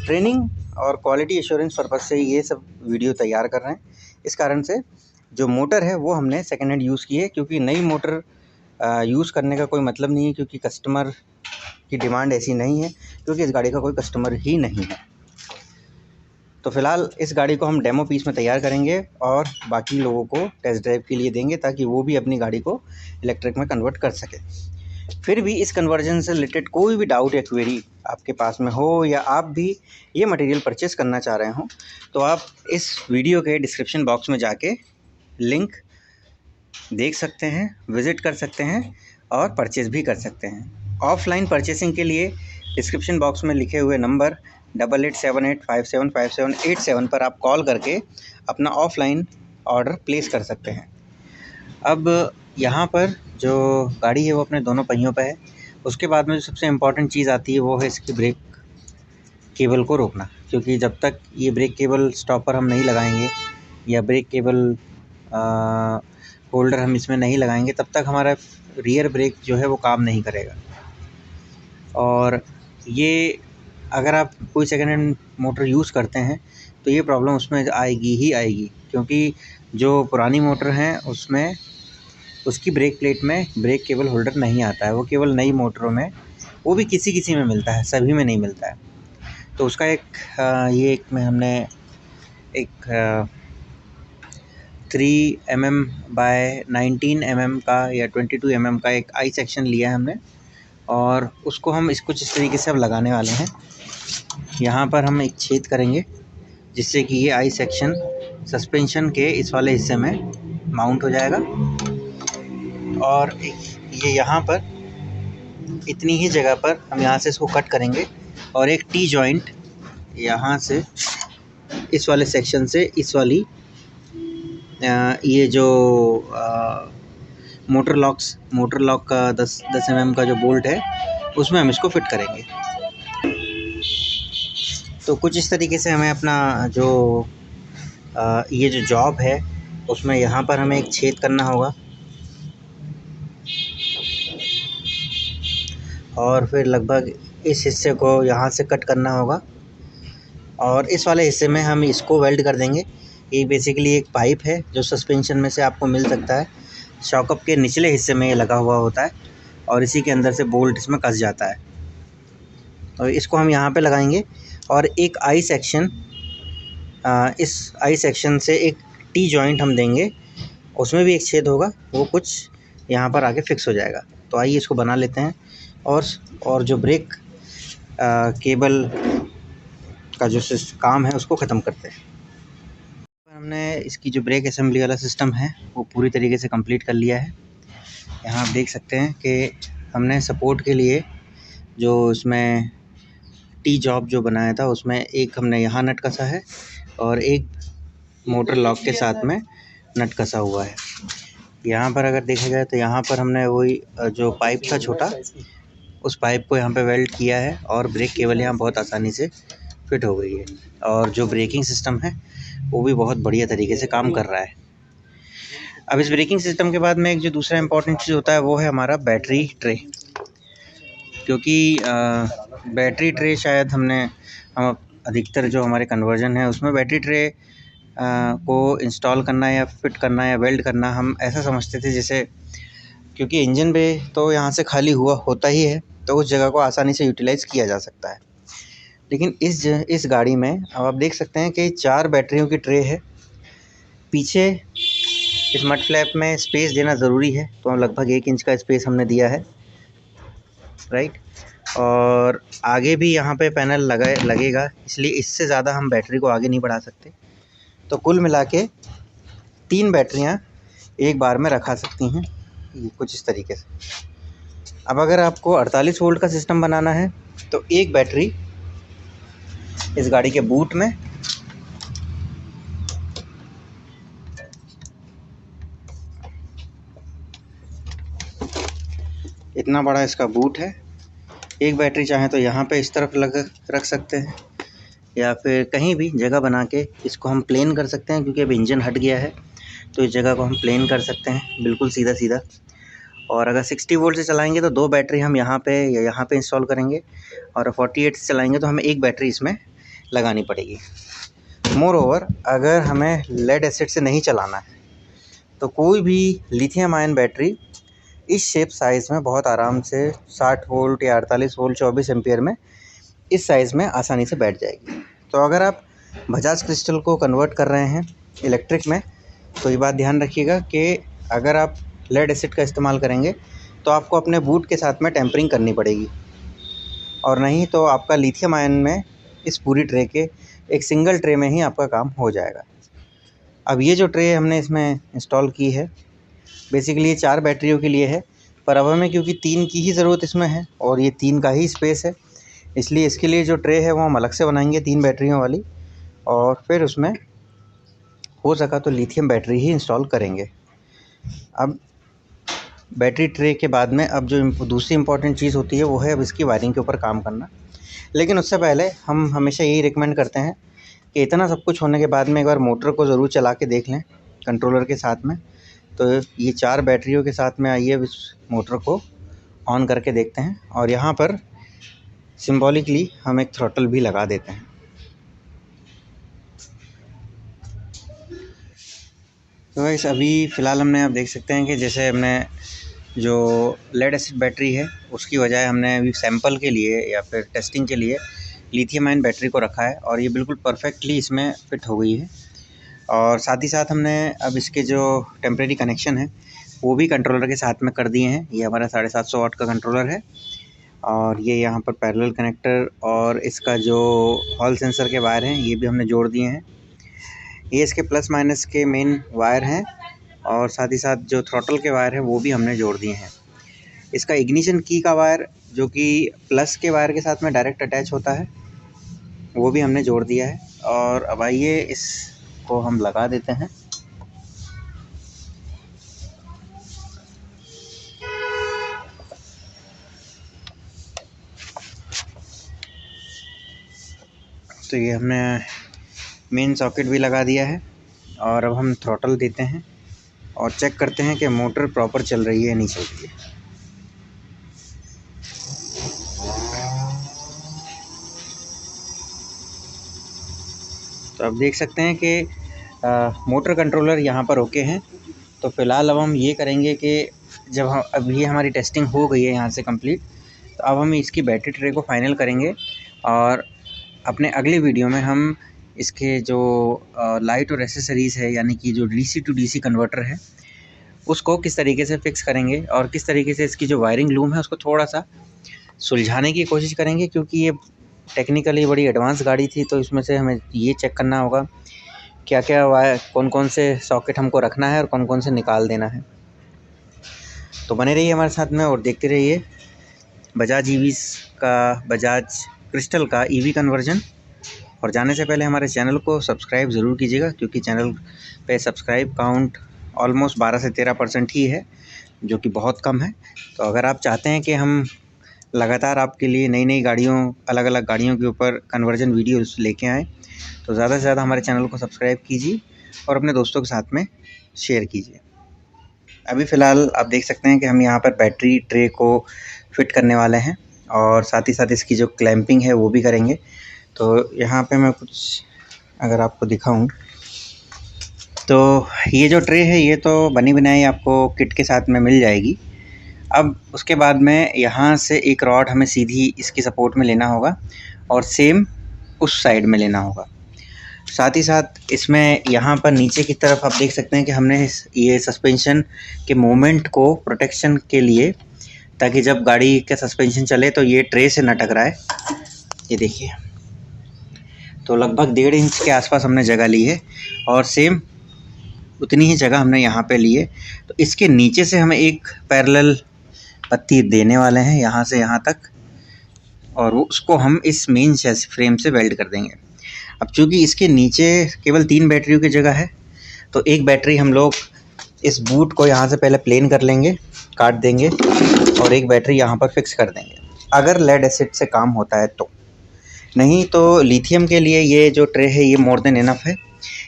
ट्रेनिंग और क्वालिटी एश्योरेंस पर्पस से ये सब वीडियो तैयार कर रहे हैं। इस कारण से जो मोटर है वो हमने सेकेंड हैंड यूज़ की है, क्योंकि नई मोटर यूज़ करने का कोई मतलब नहीं है, क्योंकि कस्टमर की डिमांड ऐसी नहीं है, क्योंकि इस गाड़ी का कोई कस्टमर ही नहीं है। तो फ़िलहाल इस गाड़ी को हम डेमो पीस में तैयार करेंगे और बाकी लोगों को टेस्ट ड्राइव के लिए देंगे ताकि वो भी अपनी गाड़ी को इलेक्ट्रिक में कन्वर्ट कर सके। फिर भी इस कन्वर्जन से रिलेटेड कोई भी डाउट या क्वेरी आपके पास में हो या आप भी ये मटेरियल परचेज़ करना चाह रहे हो तो आप इस वीडियो के डिस्क्रिप्शन बॉक्स में जाके लिंक देख सकते हैं, विज़िट कर सकते हैं और परचेज़ भी कर सकते हैं। ऑफ़लाइन परचेसिंग के लिए डिस्क्रिप्शन बॉक्स में लिखे हुए नंबर 8878575787 पर आप कॉल करके अपना ऑफ़लाइन ऑर्डर प्लेस कर सकते हैं। अब यहाँ पर जो गाड़ी है वो अपने दोनों पहियों पे है। उसके बाद में जो सबसे इम्पॉर्टेंट चीज़ आती है वो है इसकी ब्रेक केबल को रोकना, क्योंकि जब तक ये ब्रेक केबल स्टॉपर हम नहीं लगाएंगे या ब्रेक केबल होल्डर हम इसमें नहीं लगाएंगे तब तक हमारा रियर ब्रेक जो है वो काम नहीं करेगा। और ये अगर आप कोई सेकेंड हैंड मोटर यूज़ करते हैं तो ये प्रॉब्लम उसमें आएगी ही आएगी, क्योंकि जो पुरानी मोटर हैं उसमें उसकी ब्रेक प्लेट में ब्रेक केबल होल्डर नहीं आता है। वो केवल नई मोटरों में, वो भी किसी में मिलता है, सभी में नहीं मिलता है। तो उसका हमने एक 3 mm बाय 19 mm का या 22 mm का एक आई सेक्शन लिया है हमने और उसको हम कुछ इस तरीके से अब लगाने वाले हैं। यहाँ पर हम एक छेद करेंगे जिससे कि ये आई सेक्शन सस्पेंशन के इस वाले हिस्से में माउंट हो जाएगा और ये यहाँ पर इतनी ही जगह पर हम यहाँ से इसको कट करेंगे और एक टी जॉइंट यहाँ से इस वाले सेक्शन से इस वाली ये जो मोटर लॉक का 10 mm का जो बोल्ट है उसमें हम इसको फिट करेंगे। तो कुछ इस तरीके से हमें अपना जो ये जो जॉब है उसमें यहाँ पर हमें एक छेद करना होगा और फिर लगभग इस हिस्से को यहाँ से कट करना होगा और इस वाले हिस्से में हम इसको वेल्ड कर देंगे। ये बेसिकली एक पाइप है जो सस्पेंशन में से आपको मिल सकता है। शॉकअप के निचले हिस्से में ये लगा हुआ होता है और इसी के अंदर से बोल्ट इसमें कस जाता है। तो इसको हम यहाँ पे लगाएंगे और एक आई सेक्शन, इस आई सेक्शन से एक टी जॉइंट हम देंगे, उसमें भी एक छेद होगा, वो कुछ यहाँ पर आके फिक्स हो जाएगा। तो आइए इसको बना लेते हैं और जो ब्रेक केबल का जो काम है उसको ख़त्म करते हैं। हमने इसकी जो ब्रेक असेंबली वाला सिस्टम है वो पूरी तरीके से कंप्लीट कर लिया है। यहाँ आप देख सकते हैं कि हमने सपोर्ट के लिए जो इसमें टी जॉब जो बनाया था उसमें एक हमने यहाँ नट कसा है और एक मोटर लॉक के साथ में नट कसा हुआ है। यहाँ पर अगर देखा जाए तो यहाँ पर हमने वही जो पाइप था छोटा, उस पाइप को यहाँ पे वेल्ड किया है और ब्रेक केबल यहाँ बहुत आसानी से फिट हो गई है और जो ब्रेकिंग सिस्टम है वो भी बहुत बढ़िया तरीके से काम कर रहा है। अब इस ब्रेकिंग सिस्टम के बाद में एक जो दूसरा इम्पोर्टेंट चीज़ होता है वो है हमारा बैटरी ट्रे, क्योंकि बैटरी ट्रे शायद हम अधिकतर जो हमारे कन्वर्जन है उसमें बैटरी ट्रे को इंस्टॉल करना या फिट करना या वेल्ड करना हम ऐसा समझते थे जैसे, क्योंकि इंजन बे तो यहाँ से खाली हुआ होता ही है तो उस जगह को आसानी से यूटिलाइज़ किया जा सकता है। लेकिन इस गाड़ी में अब आप देख सकते हैं कि 4 बैटरियों की ट्रे है। पीछे इस मड फ्लैप में स्पेस देना ज़रूरी है, तो लगभग 1 इंच का स्पेस हमने दिया है, राइट। और आगे भी यहाँ पे पैनल लगेगा, इसलिए इससे ज़्यादा हम बैटरी को आगे नहीं बढ़ा सकते। तो कुल मिला के 3 बैटरियाँ एक बार में रखा सकती हैं, ये कुछ इस तरीके से। अब अगर आपको 48 वोल्ट का सिस्टम बनाना है तो एक बैटरी इस गाड़ी के बूट में, इतना बड़ा इसका बूट है, एक बैटरी चाहे तो यहाँ पे इस तरफ रख सकते हैं या फिर कहीं भी जगह बना के इसको हम प्लेन कर सकते हैं, क्योंकि अब इंजन हट गया है तो इस जगह को हम प्लेन कर सकते हैं बिल्कुल सीधा सीधा। और अगर 60 वोल्ट से चलाएंगे तो 2 बैटरी हम यहाँ पे या यहाँ पे इंस्टॉल करेंगे और 48 से चलाएंगे तो हमें एक बैटरी इसमें लगानी पड़ेगी। मोर ओवर अगर हमें लेड एसिड से नहीं चलाना है तो कोई भी लिथियम आयन बैटरी इस शेप साइज़ में बहुत आराम से 60 वोल्ट या 48 वोल्ट 24 एम्पियर में इस साइज़ में आसानी से बैठ जाएगी। तो अगर आप बजाज क्रिस्टल को कन्वर्ट कर रहे हैं इलेक्ट्रिक में तो ये बात ध्यान रखिएगा कि अगर आप लेड एसिड का इस्तेमाल करेंगे तो आपको अपने बूट के साथ में टेम्परिंग करनी पड़ेगी, और नहीं तो आपका लिथियम आयन में इस पूरी ट्रे के एक सिंगल ट्रे में ही आपका काम हो जाएगा। अब ये जो ट्रे हमने इसमें इंस्टॉल की है बेसिकली ये 4 बैटरियों के लिए है, पर अब हमें क्योंकि 3 की ही ज़रूरत इसमें है और ये 3 का ही स्पेस है, इसलिए इसके लिए जो ट्रे है वो हम अलग से बनाएंगे 3 बैटरियों वाली, और फिर उसमें हो सका तो लिथियम बैटरी ही इंस्टॉल करेंगे। अब बैटरी ट्रे के बाद में अब जो दूसरी इम्पॉर्टेंट चीज़ होती है वो है अब इसकी वायरिंग के ऊपर काम करना। लेकिन उससे पहले हम हमेशा यही रिकमेंड करते हैं कि इतना सब कुछ होने के बाद में एक बार मोटर को ज़रूर चला के देख लें कंट्रोलर के साथ में। तो ये 4 बैटरियों के साथ में आइए इस मोटर को ऑन करके देखते हैं और यहाँ पर सिंबॉलिकली हम एक थ्रॉटल भी लगा देते हैं। तो गाइस अभी फ़िलहाल हमने आप देख सकते हैं कि जैसे हमने जो लेड एसिड बैटरी है उसकी बजाय हमने अभी सैंपल के लिए या फिर टेस्टिंग के लिए लिथियम आयन बैटरी को रखा है और ये बिल्कुल परफेक्टली इसमें फिट हो गई है। और साथ ही साथ हमने अब इसके जो टेम्प्रेरी कनेक्शन है वो भी कंट्रोलर के साथ में कर दिए हैं। ये हमारा 750 वाट का कंट्रोलर है और ये यहाँ पर पैरेलल कनेक्टर और इसका जो हॉल सेंसर के वायर हैं ये भी हमने जोड़ दिए हैं। ये इसके प्लस माइनस के मेन वायर हैं और साथ ही साथ जो थ्रॉटल के वायर हैं वो भी हमने जोड़ दिए हैं। इसका इग्निशन की का वायर जो कि प्लस के वायर के साथ में डायरेक्ट अटैच होता है वो भी हमने जोड़ दिया है। और अब आइए इसको हम लगा देते हैं। तो ये हमने मेन सॉकेट भी लगा दिया है और अब हम थ्रॉटल देते हैं और चेक करते हैं कि मोटर प्रॉपर चल रही है या नहीं चल रही है। तो आप देख सकते हैं कि मोटर कंट्रोलर यहाँ पर ओके हैं। तो फ़िलहाल अब हम ये करेंगे कि जब हम अभी हमारी टेस्टिंग हो गई है यहाँ से कंप्लीट, तो अब हम इसकी बैटरी ट्रे को फाइनल करेंगे और अपने अगले वीडियो में हम इसके जो लाइट और एसेसरीज़ है, यानी कि जो डीसी टू डीसी कन्वर्टर है, उसको किस तरीके से फ़िक्स करेंगे और किस तरीके से इसकी जो वायरिंग लूम है उसको थोड़ा सा सुलझाने की कोशिश करेंगे, क्योंकि ये टेक्निकली बड़ी एडवांस गाड़ी थी। तो इसमें से हमें ये चेक करना होगा क्या क्या वायर, कौन कौन से सॉकेट हमको रखना है और कौन कौन से निकाल देना है। तो बने रहिए हमारे साथ में और देखते रहिए बजाज क्रिस्टल का ईवी कन्वर्जन। और जाने से पहले हमारे चैनल को सब्सक्राइब ज़रूर कीजिएगा, क्योंकि चैनल पे सब्सक्राइब काउंट ऑलमोस्ट 12 से 13% ही है, जो कि बहुत कम है। तो अगर आप चाहते हैं कि हम लगातार आपके लिए नई नई गाड़ियों, अलग अलग गाड़ियों के ऊपर कन्वर्जन वीडियोस लेके आएँ, तो ज़्यादा से ज़्यादा हमारे चैनल को सब्सक्राइब कीजिए और अपने दोस्तों के साथ में शेयर कीजिए। अभी फ़िलहाल आप देख सकते हैं कि हम यहाँ पर बैटरी ट्रे को फिट करने वाले हैं और साथ ही साथ इसकी जो क्लैंपिंग है वो भी करेंगे। तो यहाँ पे मैं कुछ अगर आपको दिखाऊं, तो ये जो ट्रे है ये तो बनी बनाई आपको किट के साथ में मिल जाएगी। अब उसके बाद में यहाँ से एक रॉड हमें सीधी इसकी सपोर्ट में लेना होगा और सेम उस साइड में लेना होगा। साथ ही साथ इसमें यहाँ पर नीचे की तरफ आप देख सकते हैं कि हमने ये सस्पेंशन के मूवमेंट को प्रोटेक्शन के लिए, ताकि जब गाड़ी का सस्पेंशन चले तो ये ट्रे से न टकराए। ये देखिए, तो लगभग 1.5 इंच के आसपास हमने जगह ली है और सेम उतनी ही जगह हमने यहाँ पे ली है। तो इसके नीचे से हमें एक पैरेलल पत्ती देने वाले हैं यहाँ से यहाँ तक, और वो उसको हम इस मेन चेस्ट फ्रेम से वेल्ड कर देंगे। अब चूँकि इसके नीचे केवल 3 बैटरियों की जगह है, तो एक बैटरी हम लोग इस बूट को यहाँ से पहले प्लेन कर लेंगे, काट देंगे, और एक बैटरी यहाँ पर फिक्स कर देंगे, अगर लेड एसिड से काम होता है तो। नहीं तो लिथियम के लिए ये जो ट्रे है ये मोर देन इनफ है।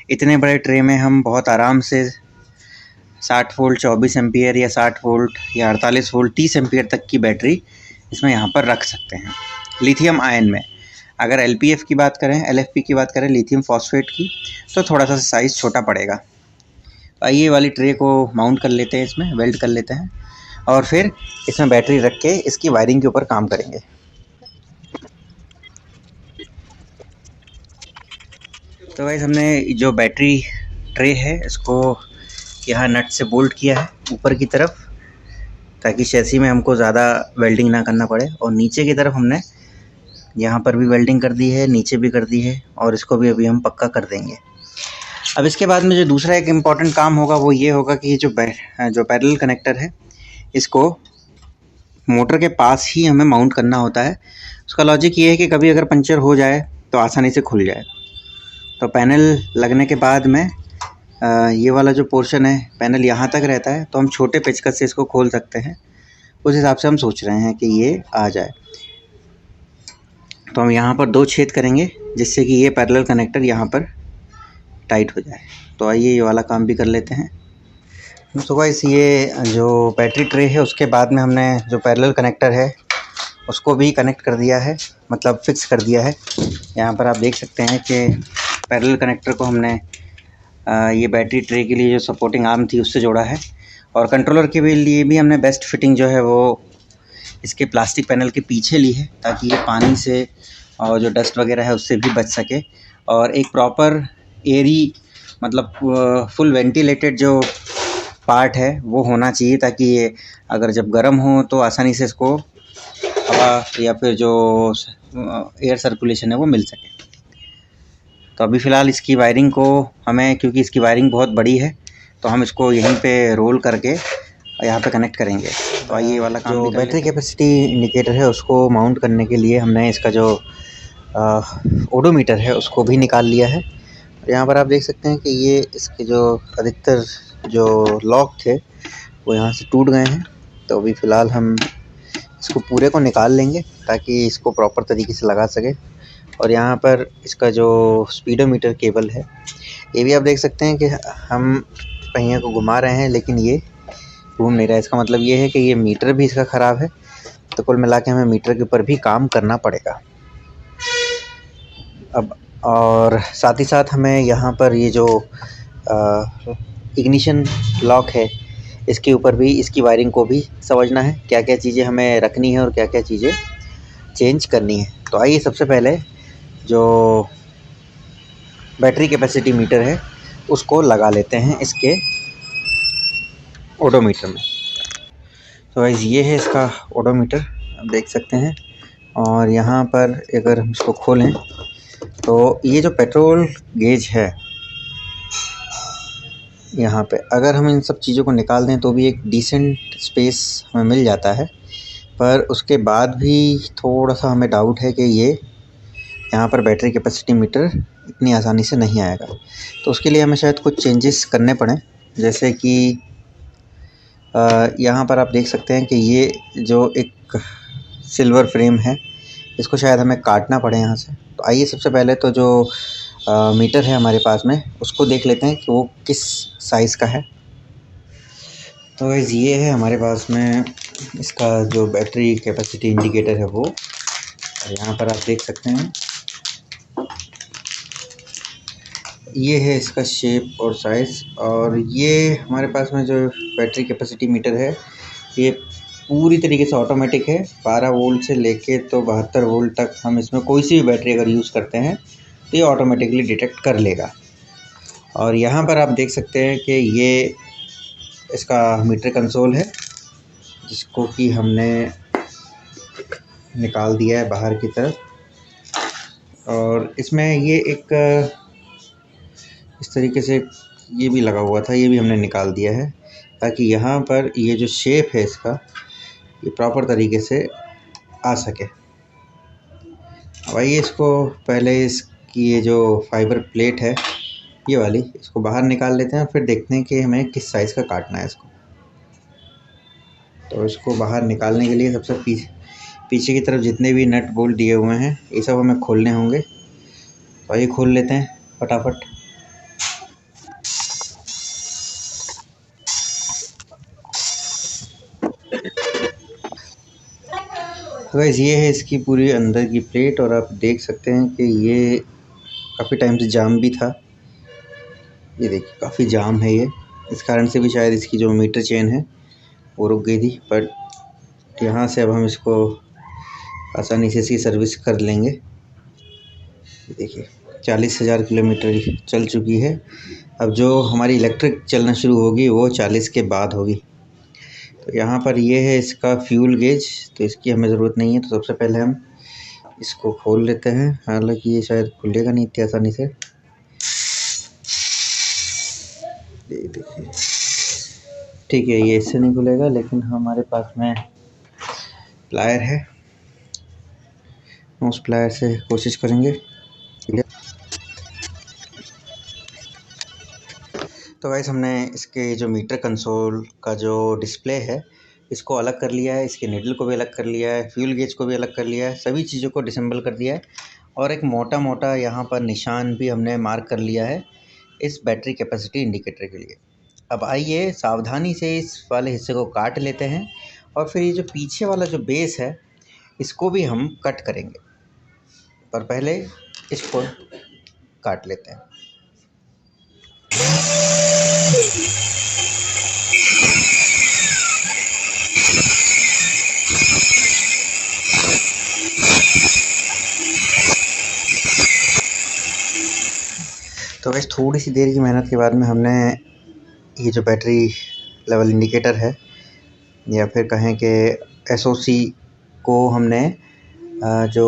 इतने बड़े ट्रे में हम बहुत आराम से 60 वोल्ट 24 एम्पियर या 60 वोल्ट या 48 वोल्ट 30 एम्पियर तक की बैटरी इसमें यहाँ पर रख सकते हैं लिथियम आयन में। अगर एलपीएफ की बात करें, एलएफपी की बात करें, लिथियम फॉस्फेट की, तो थोड़ा सा साइज़ छोटा पड़ेगा। तो आइए वाली ट्रे को माउंट कर लेते हैं, इसमें वेल्ड कर लेते हैं और फिर इसमें बैटरी रख के इसकी वायरिंग के ऊपर काम करेंगे। तो गाइस, हमने जो बैटरी ट्रे है इसको यहाँ नट से बोल्ट किया है ऊपर की तरफ, ताकि चैसी में हमको ज़्यादा वेल्डिंग ना करना पड़े। और नीचे की तरफ हमने यहाँ पर भी वेल्डिंग कर दी है, नीचे भी कर दी है, और इसको भी अभी हम पक्का कर देंगे। अब इसके बाद में जो दूसरा एक इम्पॉर्टेंट काम होगा वो ये होगा कि जो पैरेलल कनेक्टर है इसको मोटर के पास ही हमें माउंट करना होता है। उसका लॉजिक ये है कि कभी अगर पंचर हो जाए तो आसानी से खुल जाए। तो पैनल लगने के बाद में ये वाला जो पोर्शन है पैनल यहाँ तक रहता है, तो हम छोटे पेचकस से इसको खोल सकते हैं। उस हिसाब से हम सोच रहे हैं कि ये आ जाए। तो हम यहाँ पर 2 छेद करेंगे जिससे कि ये पैरेलल कनेक्टर यहाँ पर टाइट हो जाए। तो आइए ये वाला काम भी कर लेते हैं। तो गाइस, ये जो बैटरी ट्रे है उसके बाद में हमने जो पैरेलल कनेक्टर है उसको भी कनेक्ट कर दिया है, मतलब फिक्स कर दिया है। यहाँ पर आप देख सकते हैं कि पैरेलल कनेक्टर को हमने ये बैटरी ट्रे के लिए जो सपोर्टिंग आर्म थी उससे जोड़ा है, और कंट्रोलर के लिए भी हमने बेस्ट फिटिंग जो है वो इसके प्लास्टिक पैनल के पीछे ली है, ताकि ये पानी से और जो डस्ट वगैरह है उससे भी बच सके। और एक प्रॉपर एयरी, मतलब फुल वेंटिलेटेड जो पार्ट है वो होना चाहिए, ताकि ये अगर जब गर्म हो तो आसानी से इसको हवा या फिर जो एयर सर्कुलेशन है वो मिल सके। तो अभी फ़िलहाल इसकी वायरिंग को हमें, क्योंकि इसकी वायरिंग बहुत बड़ी है, तो हम इसको यहीं पे रोल करके यहाँ पे कनेक्ट करेंगे। तो आइए वाला काम जो बैटरी कैपेसिटी इंडिकेटर है उसको माउंट करने के लिए हमने इसका जो ओडोमीटर है उसको भी निकाल लिया है। यहाँ पर आप देख सकते हैं कि ये इसके जो अधिकतर जो लॉक थे वो यहाँ से टूट गए हैं। तो अभी फ़िलहाल हम इसको पूरे को निकाल लेंगे ताकि इसको प्रॉपर तरीके से लगा सके। और यहाँ पर इसका जो स्पीडोमीटर केबल है ये भी आप देख सकते हैं कि हम पहिए को घुमा रहे हैं लेकिन ये घूम नहीं रहा है। इसका मतलब ये है कि ये मीटर भी इसका ख़राब है। तो कुल मिला के हमें मीटर के ऊपर भी काम करना पड़ेगा अब। और साथ ही साथ हमें यहाँ पर ये जो इग्निशन लॉक है इसके ऊपर भी, इसकी वायरिंग को भी समझना है, क्या क्या चीज़ें हमें रखनी है और क्या क्या चीज़ें चेंज करनी है। तो आइए सबसे पहले जो बैटरी कैपेसिटी मीटर है उसको लगा लेते हैं इसके ओडोमीटर में। तो गाइस ये है इसका ओडोमीटर, आप देख सकते हैं। और यहाँ पर अगर हम इसको खोलें तो ये जो पेट्रोल गेज है यहाँ पे, अगर हम इन सब चीज़ों को निकाल दें तो भी एक डिसेंट स्पेस हमें मिल जाता है। पर उसके बाद भी थोड़ा सा हमें डाउट है कि ये यहाँ पर बैटरी कैपेसिटी मीटर इतनी आसानी से नहीं आएगा। तो उसके लिए हमें शायद कुछ चेंजेस करने पड़ें, जैसे कि यहाँ पर आप देख सकते हैं कि ये जो एक सिल्वर फ्रेम है इसको शायद हमें काटना पड़े यहाँ से। तो आइए सबसे पहले तो जो मीटर है हमारे पास में उसको देख लेते हैं कि वो किस साइज़ का है। तो गाइस ये है हमारे पास में इसका जो बैटरी कैपेसिटी इंडिकेटर है वो, और यहाँ पर आप देख सकते हैं ये है इसका शेप और साइज़। और ये हमारे पास में जो बैटरी कैपेसिटी मीटर है ये पूरी तरीके से ऑटोमेटिक है। 12 वोल्ट से लेके तो 72 वोल्ट तक हम इसमें कोई सी भी बैटरी अगर यूज़ करते हैं तो ये ऑटोमेटिकली डिटेक्ट कर लेगा। और यहाँ पर आप देख सकते हैं कि ये इसका मीटर कंसोल है जिसको कि हमने निकाल दिया है बाहर की तरफ। और इसमें ये एक इस तरीके से ये भी लगा हुआ था, ये भी हमने निकाल दिया है ताकि यहाँ पर ये जो शेप है इसका ये प्रॉपर तरीके से आ सके। अब आइए इसको पहले इसकी ये जो फाइबर प्लेट है ये वाली, इसको बाहर निकाल लेते हैं और फिर देखते हैं कि हमें किस साइज़ का काटना है इसको। तो इसको बाहर निकालने के लिए सबसे पीछे की तरफ जितने भी नट बोल्ट दिए हुए हैं ये सब हमें खोलने होंगे। तो आइए खोल लेते हैं फटाफट। तो गाइस ये है इसकी पूरी अंदर की प्लेट, और आप देख सकते हैं कि ये काफ़ी टाइम से जाम भी था। ये देखिए काफ़ी जाम है ये, इस कारण से भी शायद इसकी जो मीटर चेन है वो रुक गई थी। पर यहाँ से अब हम इसको आसानी से इसकी सर्विस कर लेंगे। देखिए 40,000 किलोमीटर चल चुकी है। अब जो हमारी इलेक्ट्रिक चलना शुरू होगी वो 40 के बाद होगी। तो यहाँ पर ये है इसका फ्यूल गेज, तो इसकी हमें ज़रूरत नहीं है। तो सबसे पहले हम इसको खोल लेते हैं, हालांकि ये शायद खुलेगा नहीं इतनी आसानी से। ये देखिए ठीक है, ये इससे नहीं खुलेगा, लेकिन हमारे पास में प्लायर है, उस प्लायर से कोशिश करेंगे। ठीक है, तो गाइस हमने इसके जो मीटर कंसोल का जो डिस्प्ले है इसको अलग कर लिया है, इसके निडल को भी अलग कर लिया है, फ्यूल गेज को भी अलग कर लिया है, सभी चीज़ों को डिसेंबल कर दिया है। और एक मोटा मोटा यहाँ पर निशान भी हमने मार्क कर लिया है इस बैटरी कैपेसिटी इंडिकेटर के लिए। अब आइए सावधानी से इस वाले हिस्से को काट लेते हैं और फिर ये जो पीछे वाला जो बेस है इसको भी हम कट करेंगे। पर पहले इसको काट लेते हैं। तो वैसे थोड़ी सी देर की मेहनत के बाद में हमने ये जो बैटरी लेवल इंडिकेटर है या फिर कहें कि एसओसी को हमने जो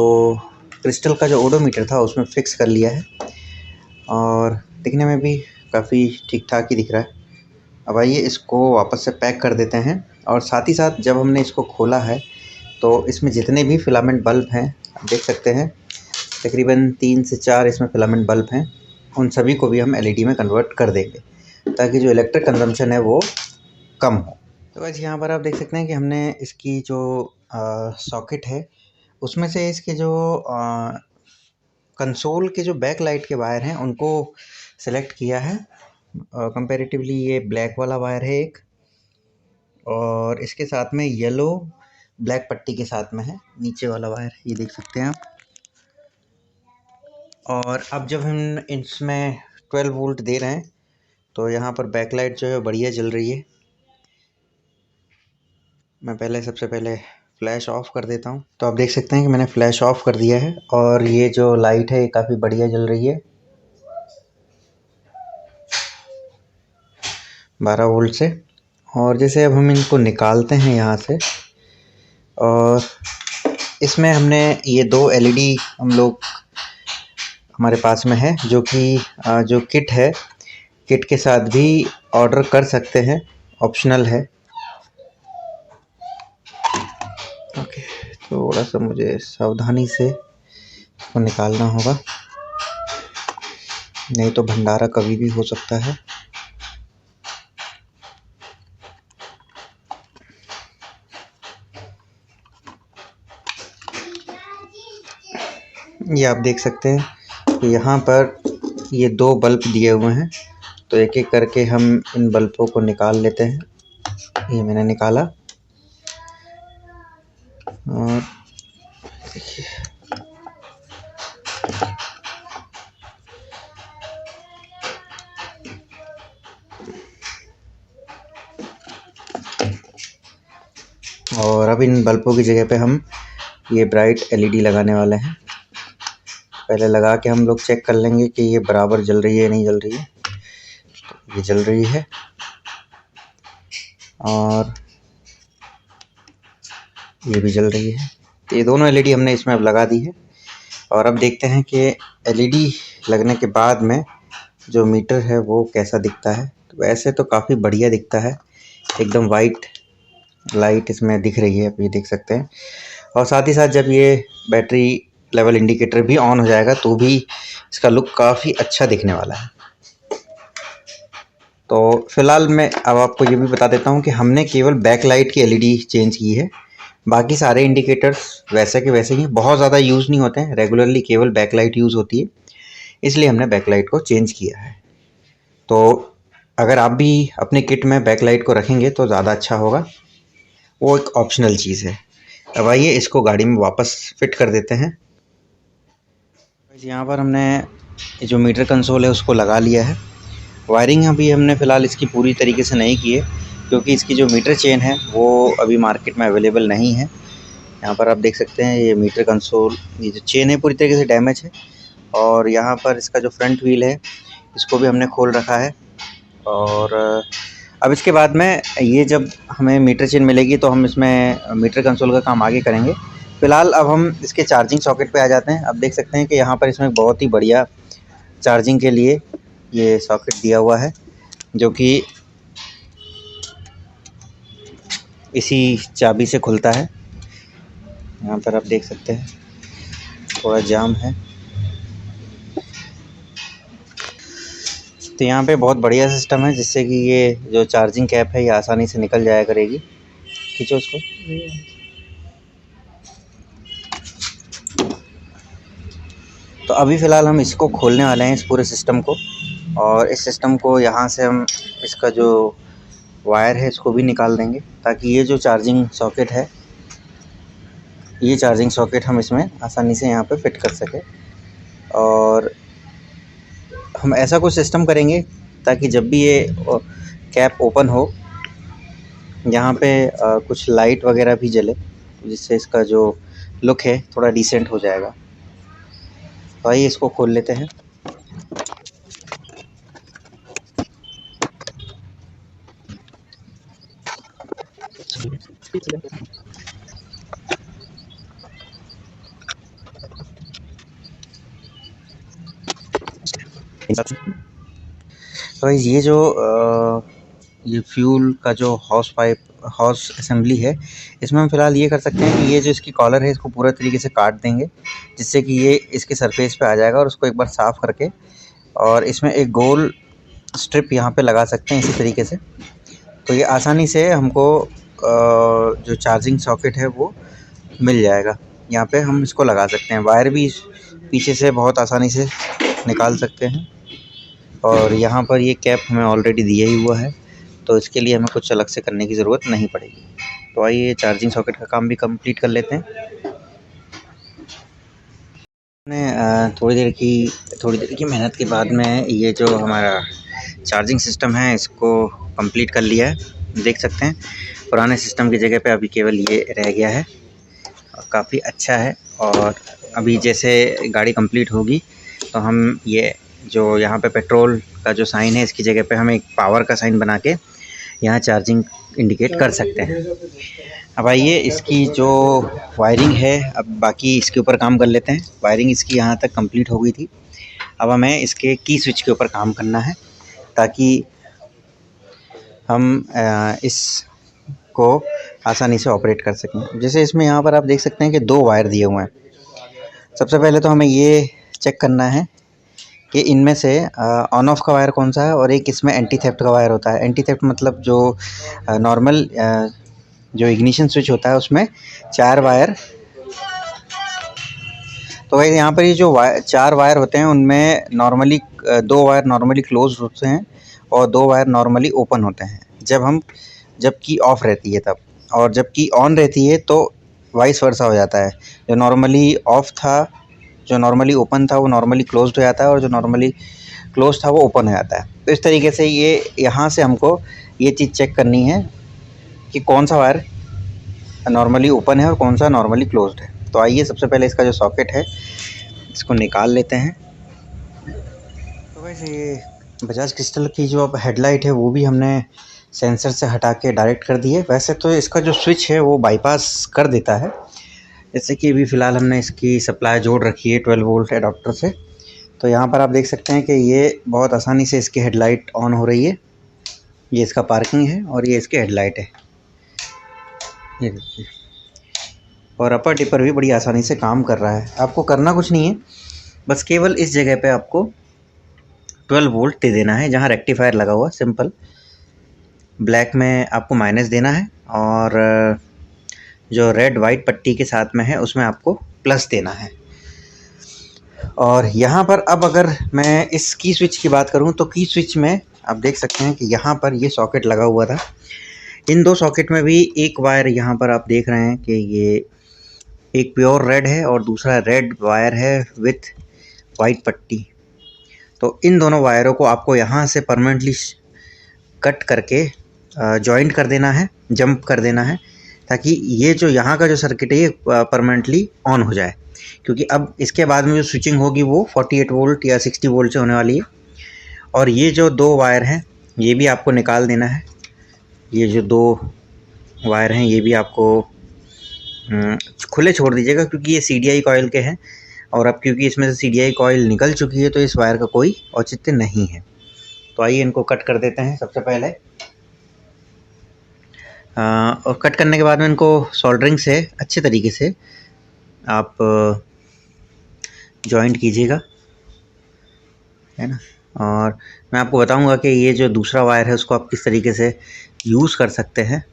क्रिस्टल का जो ओडोमीटर था उसमें फ़िक्स कर लिया है, और दिखने में भी काफ़ी ठीक ठाक ही दिख रहा है। अब आइए इसको वापस से पैक कर देते हैं। और साथ ही साथ जब हमने इसको खोला है तो इसमें जितने भी फिलामेंट बल्ब हैं आप देख सकते हैं, तकरीबन 3 से 4 इसमें फिलामेंट बल्ब हैं, उन सभी को भी हम एलईडी में कन्वर्ट कर देंगे ताकि जो इलेक्ट्रिक कंजम्पशन है वो कम हो। तो गाइस यहाँ पर आप देख सकते हैं कि हमने इसकी जो सॉकेट है उसमें से इसके जो कंसोल के जो बैक लाइट के वायर हैं उनको सेलेक्ट किया है। कंपैरेटिवली ये ब्लैक वाला वायर है एक, और इसके साथ में येलो ब्लैक पट्टी के साथ में है नीचे वाला वायर, ये देख सकते हैं आप। और अब जब हम इसमें 12 वोल्ट दे रहे हैं तो यहाँ पर बैकलाइट जो है बढ़िया जल रही है। मैं सबसे पहले फ्लैश ऑफ कर देता हूँ। तो आप देख सकते हैं कि मैंने फ्लैश ऑफ कर दिया है और ये जो लाइट है ये काफ़ी बढ़िया जल रही है 12 वोल्ट से। और जैसे अब हम इनको निकालते हैं यहाँ से, और इसमें हमने ये 2 LED हम लोग हमारे पास में है, जो कि जो किट है, किट के साथ भी ऑर्डर कर सकते हैं, ऑप्शनल है। ओके, थोड़ा सा मुझे सावधानी से इसको निकालना होगा, नहीं तो भंडारा कभी भी हो सकता है। ये आप देख सकते हैं कि यहाँ पर ये 2 बल्ब दिए हुए हैं, तो एक एक करके हम इन बल्बों को निकाल लेते हैं। ये मैंने निकाला, और देखिए और अब इन बल्बों की जगह पे हम ये ब्राइट LED लगाने वाले हैं। पहले लगा के हम लोग चेक कर लेंगे कि ये बराबर जल रही है नहीं जल रही है। तो ये जल रही है, और ये भी जल रही है। तो ये दोनों LED हमने इसमें अब लगा दी है, और अब देखते हैं कि LED लगने के बाद में जो मीटर है वो कैसा दिखता है। तो वैसे तो काफ़ी बढ़िया दिखता है, एकदम वाइट लाइट इसमें दिख रही है, आप ये देख सकते हैं। और साथ ही साथ जब ये बैटरी लेवल इंडिकेटर भी ऑन हो जाएगा तो भी इसका लुक काफ़ी अच्छा दिखने वाला है। तो फिलहाल मैं अब आपको ये भी बता देता हूँ कि हमने केवल बैक लाइट की LED चेंज की है, बाकी सारे इंडिकेटर्स वैसे के वैसे ही, बहुत ज़्यादा यूज़ नहीं होते हैं, रेगुलरली केवल बैक लाइट यूज़ होती है, इसलिए हमने बैक लाइट को चेंज किया है। तो अगर आप भी अपने किट में बैक लाइट को रखेंगे तो ज़्यादा अच्छा होगा, वो एक ऑप्शनल चीज़ है। अब आइए इसको गाड़ी में वापस फिट कर देते हैं। यहाँ पर हमने ये जो मीटर कंसोल है उसको लगा लिया है। वायरिंग अभी हमने फ़िलहाल इसकी पूरी तरीके से नहीं की है, क्योंकि इसकी जो मीटर चेन है वो अभी मार्केट में अवेलेबल नहीं है। यहाँ पर आप देख सकते हैं ये मीटर कंसोल, ये जो चेन है पूरी तरीके से डैमेज है, और यहाँ पर इसका जो फ्रंट व्हील है इसको भी हमने खोल रखा है। और अब इसके बाद में ये जब हमें मीटर चेन मिलेगी तो हम इसमें मीटर कंसोल का काम आगे करेंगे। फ़िलहाल अब हम इसके चार्जिंग सॉकेट पे आ जाते हैं। अब देख सकते हैं कि यहाँ पर इसमें बहुत ही बढ़िया चार्जिंग के लिए ये सॉकेट दिया हुआ है, जो कि इसी चाबी से खुलता है। यहाँ पर आप देख सकते हैं थोड़ा जाम है, तो यहाँ पे बहुत बढ़िया सिस्टम है, जिससे कि ये जो चार्जिंग कैप है ये आसानी से निकल जाया करेगी। खींचो उसको। तो अभी फ़िलहाल हम इसको खोलने वाले हैं, इस पूरे सिस्टम को, और इस सिस्टम को यहाँ से हम इसका जो वायर है इसको भी निकाल देंगे, ताकि ये जो चार्जिंग सॉकेट है, ये चार्जिंग सॉकेट हम इसमें आसानी से यहाँ पे फिट कर सकें। और हम ऐसा कुछ सिस्टम करेंगे ताकि जब भी ये कैप ओपन हो, यहाँ पे कुछ लाइट वगैरह भी जले, जिससे इसका जो लुक है थोड़ा डिसेंट हो जाएगा। तो आइए इसको खोल लेते हैं। तो ये जो ये फ्यूल का जो हॉस असेंबली है, इसमें हम फ़िलहाल ये कर सकते हैं कि ये जो इसकी कॉलर है इसको पूरा तरीके से काट देंगे, जिससे कि ये इसके सरफेस पे आ जाएगा, और उसको एक बार साफ़ करके और इसमें एक गोल स्ट्रिप यहाँ पे लगा सकते हैं इसी तरीके से। तो ये आसानी से हमको जो चार्जिंग सॉकेट है वो मिल जाएगा। यहाँ पे हम इसको लगा सकते हैं, वायर भी पीछे से बहुत आसानी से निकाल सकते हैं। और यहाँ पर ये कैप हमें ऑलरेडी दिया ही हुआ है, तो इसके लिए हमें कुछ अलग से करने की ज़रूरत नहीं पड़ेगी। तो आइए चार्जिंग सॉकेट का काम भी कंप्लीट कर लेते हैं। थोड़ी देर की मेहनत के बाद में ये जो हमारा चार्जिंग सिस्टम है इसको कंप्लीट कर लिया है। देख सकते हैं पुराने सिस्टम की जगह पे अभी केवल ये रह गया है और काफ़ी अच्छा है। और अभी जैसे गाड़ी कंप्लीट होगी तो हम ये जो यहाँ पे पेट्रोल का जो साइन है इसकी जगह पे हम एक पावर का साइन बना के यहाँ चार्जिंग इंडिकेट कर सकते हैं। अब आइए इसकी जो वायरिंग है, अब बाकी इसके ऊपर काम कर लेते हैं। वायरिंग इसकी यहाँ तक कंप्लीट हो गई थी। अब हमें इसके की स्विच के ऊपर काम करना है ताकि हम इसको आसानी से ऑपरेट कर सकें। जैसे इसमें यहाँ पर आप देख सकते हैं कि 2 वायर दिए हुए हैं। सबसे पहले तो हमें ये चेक करना है कि इनमें से ऑन ऑफ का वायर कौन सा है और एक इसमें एंटी थेफ्ट का वायर होता है। एंटी थेफ्ट मतलब जो नॉर्मल जो इग्निशन स्विच होता है उसमें 4 वायर, तो वैसे यहाँ पर ये जो 4 वायर होते हैं उनमें नॉर्मली 2 वायर नॉर्मली क्लोज होते हैं और 2 वायर नॉर्मली ओपन होते हैं जबकि ऑफ रहती है तब, और जबकि ऑन रहती है तो वाइस वर्सा हो जाता है। जो नॉर्मली ऑफ था, जो नॉर्मली ओपन था वो नॉर्मली क्लोज्ड हो जाता है और जो नॉर्मली क्लोज था वो ओपन हो जाता है। तो इस तरीके से ये यहाँ से हमको ये चीज़ चेक करनी है कि कौन सा वायर नॉर्मली ओपन है और कौन सा नॉर्मली क्लोज्ड है। तो आइए सबसे पहले इसका जो सॉकेट है इसको निकाल लेते हैं। तो वैसे ये बजाज क्रिस्टल की जो अब हेडलाइट है वो भी हमने सेंसर से हटा के डायरेक्ट कर दी है। वैसे तो इसका जो स्विच है वो बाईपास कर देता है, जैसे कि अभी फ़िलहाल हमने इसकी सप्लाई जोड़ रखी है 12 वोल्ट एडाप्टर से। तो यहाँ पर आप देख सकते हैं कि ये बहुत आसानी से इसकी हेडलाइट ऑन हो रही है। ये इसका पार्किंग है और ये इसकी हेडलाइट है, ये देखिए। और अपर टिपर भी बड़ी आसानी से काम कर रहा है। आपको करना कुछ नहीं है, बस केवल इस जगह पे आपको 12 वोल्ट दे देना है जहाँ रेक्टिफायर लगा हुआ। सिंपल ब्लैक में आपको माइनस देना है और जो रेड वाइट पट्टी के साथ में है उसमें आपको प्लस देना है। और यहाँ पर अब अगर मैं इस की स्विच की बात करूँ तो की स्विच में आप देख सकते हैं कि यहाँ पर ये सॉकेट लगा हुआ था। इन 2 सॉकेट में भी एक वायर यहाँ पर आप देख रहे हैं कि ये एक प्योर रेड है और दूसरा रेड वायर है विथ वाइट पट्टी। तो इन दोनों वायरों को आपको यहाँ से परमानेंटली कट करके जॉइंट कर देना है, जंप कर देना है, ताकि ये जो यहाँ का जो सर्किट है ये परमानेंटली ऑन हो जाए। क्योंकि अब इसके बाद में जो स्विचिंग होगी वो 48 वोल्ट या 60 वोल्ट से होने वाली है। और ये जो 2 वायर हैं ये भी आपको निकाल देना है। ये जो 2 वायर हैं ये भी आपको खुले छोड़ दीजिएगा क्योंकि ये CDI कॉइल के हैं। और अब क्योंकि इसमें से CDI कॉइल निकल चुकी है तो इस वायर का कोई औचित्य नहीं है। तो आइए इनको कट कर देते हैं सबसे पहले। और कट करने के बाद में इनको सोल्डरिंग से अच्छे तरीके से आप जॉइंट कीजिएगा, है ना। और मैं आपको बताऊंगा कि ये जो दूसरा वायर है उसको आप किस तरीके से यूज़ कर सकते हैं।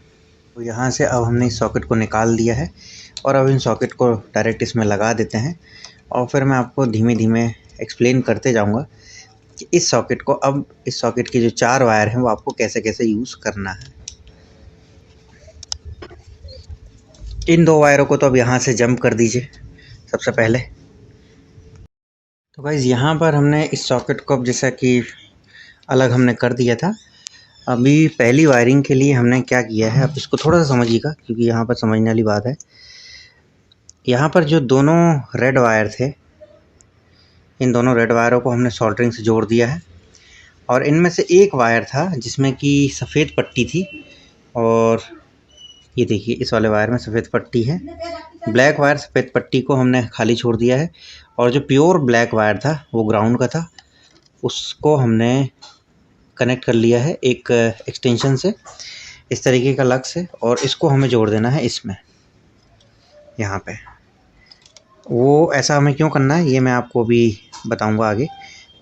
तो यहाँ से अब हमने इस सॉकेट को निकाल दिया है और अब इन सॉकेट को डायरेक्ट इसमें लगा देते हैं। और फिर मैं आपको धीमे धीमे एक्सप्लेन करते जाऊँगा कि इस सॉकेट के जो 4 वायर हैं वो आपको कैसे कैसे यूज़ करना है। इन 2 वायरों को तो अब यहाँ से जंप कर दीजिए सबसे पहले। तो गाइज़ यहाँ पर हमने इस सॉकेट को अब जैसा कि अलग हमने कर दिया था। अभी पहली वायरिंग के लिए हमने क्या किया है, अब इसको थोड़ा सा समझिएगा क्योंकि यहाँ पर समझने वाली बात है। यहाँ पर जो दोनों रेड वायर थे, इन दोनों रेड वायरों को हमने सोल्डरिंग से जोड़ दिया है। और इनमें से एक वायर था जिसमें कि सफ़ेद पट्टी थी, और ये देखिए इस वाले वायर में सफ़ेद पट्टी है। ब्लैक वायर सफ़ेद पट्टी को हमने खाली छोड़ दिया है। और जो प्योर ब्लैक वायर था वो ग्राउंड का था, उसको हमने कनेक्ट कर लिया है एक एक्सटेंशन से इस तरीके का लग से, और इसको हमें जोड़ देना है इसमें यहाँ पे। वो ऐसा हमें क्यों करना है ये मैं आपको भी बताऊंगा आगे,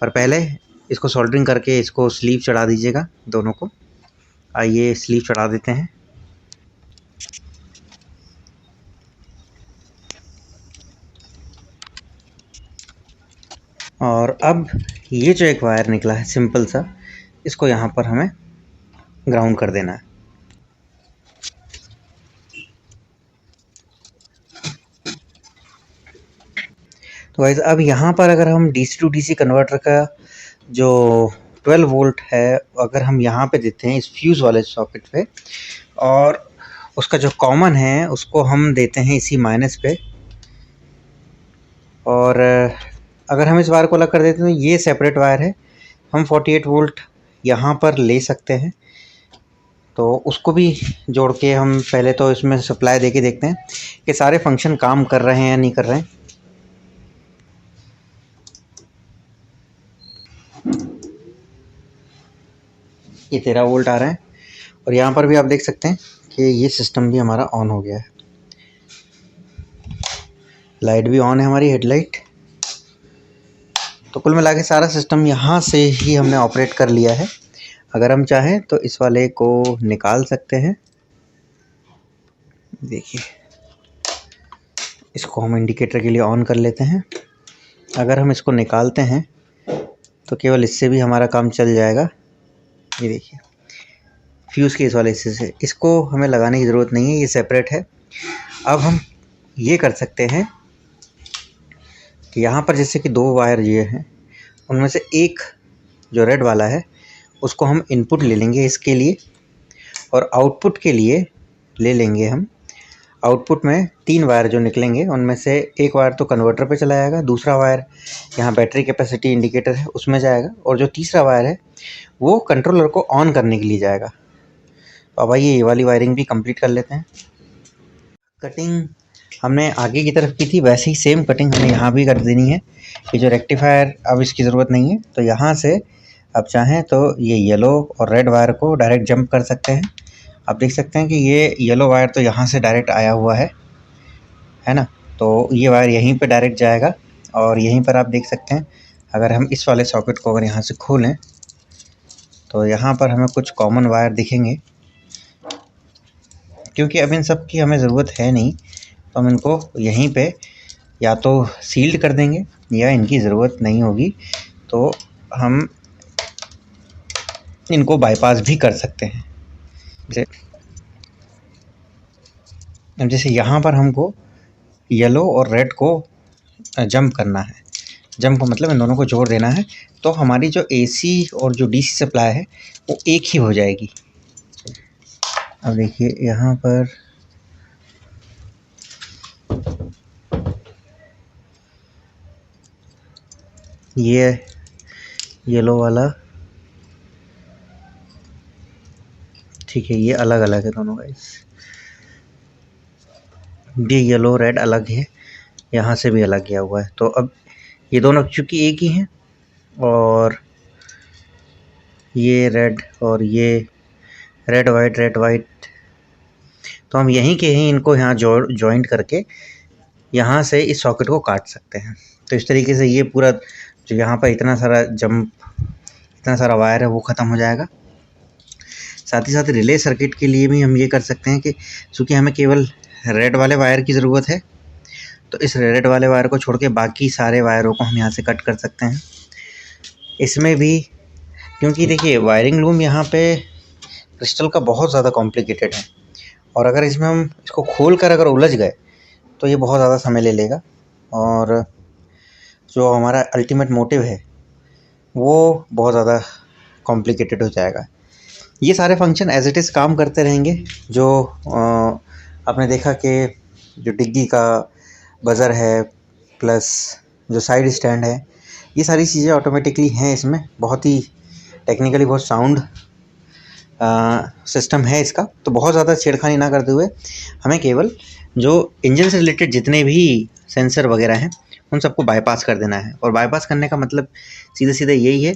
पर पहले इसको सोल्डरिंग करके इसको स्लीव चढ़ा दीजिएगा दोनों को। आइए स्लीव चढ़ा देते हैं। और अब ये जो एक वायर निकला है सिंपल सा, इसको यहाँ पर हमें ग्राउंड कर देना है। तो गाइस अब यहाँ पर अगर हम DC टू DC कन्वर्टर का जो 12 वोल्ट है अगर हम यहाँ पे देते हैं इस फ्यूज़ वाले सॉकेट पे, और उसका जो कॉमन है उसको हम देते हैं इसी माइनस पे, और अगर हम इस वायर को अलग कर देते हैं तो ये सेपरेट वायर है, हम 48 वोल्ट यहाँ पर ले सकते हैं। तो उसको भी जोड़ के हम पहले तो इसमें सप्लाई देके देखते हैं कि सारे फंक्शन काम कर रहे हैं या नहीं कर रहे हैं। ये 13 वोल्ट आ रहा है, और यहाँ पर भी आप देख सकते हैं कि ये सिस्टम भी हमारा ऑन हो गया है। लाइट भी ऑन है हमारी हेडलाइट। तो कुल मिला के सारा सिस्टम यहाँ से ही हमने ऑपरेट कर लिया है। अगर हम चाहें तो इस वाले को निकाल सकते हैं। देखिए इसको हम इंडिकेटर के लिए ऑन कर लेते हैं। अगर हम इसको निकालते हैं तो केवल इससे भी हमारा काम चल जाएगा। ये देखिए फ्यूज़ के इस वाले हिस्से से इसको हमें लगाने की ज़रूरत नहीं है, ये सेपरेट है। अब हम ये कर सकते हैं कि यहाँ पर जैसे कि 2 वायर ये हैं, उनमें से एक जो रेड वाला है उसको हम इनपुट ले लेंगे इसके लिए, और आउटपुट के लिए ले लेंगे हम। आउटपुट में 3 वायर जो निकलेंगे उनमें से एक वायर तो कन्वर्टर पे चला जाएगा, दूसरा वायर यहाँ बैटरी कैपेसिटी इंडिकेटर है उसमें जाएगा, और जो तीसरा वायर है वो कंट्रोलर को ऑन करने के लिए जाएगा। तो अब आइए ये वाली वायरिंग भी कंप्लीट कर लेते हैं। कटिंग हमने आगे की तरफ की थी, वैसे ही सेम कटिंग हमें यहाँ भी कर देनी है। ये जो रेक्टिफायर अब इसकी ज़रूरत नहीं है, तो यहाँ से अब चाहें तो ये येलो और रेड वायर को डायरेक्ट जंप कर सकते हैं। आप देख सकते हैं कि ये येलो वायर तो यहाँ से डायरेक्ट आया हुआ है ना, तो ये वायर यहीं पे डायरेक्ट जाएगा। और यहीं पर आप देख सकते हैं अगर हम इस वाले सॉकेट को अगर यहाँ से खोलें तो यहाँ पर हमें कुछ कॉमन वायर दिखेंगे। क्योंकि अब इन सब की हमें ज़रूरत है नहीं, तो हम इनको यहीं पे या तो सील्ड कर देंगे या इनकी ज़रूरत नहीं होगी तो हम इनको बाईपास भी कर सकते हैं। जैसे यहाँ पर हमको येलो और रेड को जंप करना है, जंप मतलब इन दोनों को जोड़ देना है, तो हमारी जो AC और जो DC सप्लाई है वो एक ही हो जाएगी। अब देखिए यहाँ पर ये येलो वाला ठीक है, ये अलग अलग है दोनों गाइस, ये येलो रेड अलग है, यहाँ से भी अलग किया हुआ है। तो अब ये दोनों चूँकि एक ही हैं, और ये रेड और ये रेड वाइट, तो हम यहीं के ही इनको यहाँ जॉइंट करके यहाँ से इस सॉकेट को काट सकते हैं। तो इस तरीके से ये पूरा जो यहाँ पर इतना सारा वायर है वो ख़त्म हो जाएगा। साथ ही साथ रिले सर्किट के लिए भी हम ये कर सकते हैं कि चूँकि हमें केवल रेड वाले वायर की ज़रूरत है, तो इस रेड वाले वायर को छोड़ के बाकी सारे वायरों को हम यहाँ से कट कर सकते हैं। इसमें भी क्योंकि देखिए वायरिंग लूम यहाँ पे क्रिस्टल का बहुत ज़्यादा कॉम्प्लिकेटेड है, और अगर इसमें हम इसको खोल कर अगर उलझ गए तो ये बहुत ज़्यादा समय ले लेगा, और जो हमारा अल्टीमेट मोटिव है वो बहुत ज़्यादा कॉम्प्लिकेटेड हो जाएगा। ये सारे फंक्शन एज इट इज़ काम करते रहेंगे। जो आपने देखा कि जो डिग्गी का बज़र है प्लस जो साइड स्टैंड है, ये सारी चीज़ें ऑटोमेटिकली हैं इसमें। बहुत ही टेक्निकली बहुत साउंड सिस्टम है इसका। तो बहुत ज़्यादा छेड़खानी ना करते हुए हमें केवल जो इंजन से रिलेटेड जितने भी सेंसर वगैरह हैं उन सबको बाईपास कर देना है। और बाईपास करने का मतलब सीधे सीधे यही है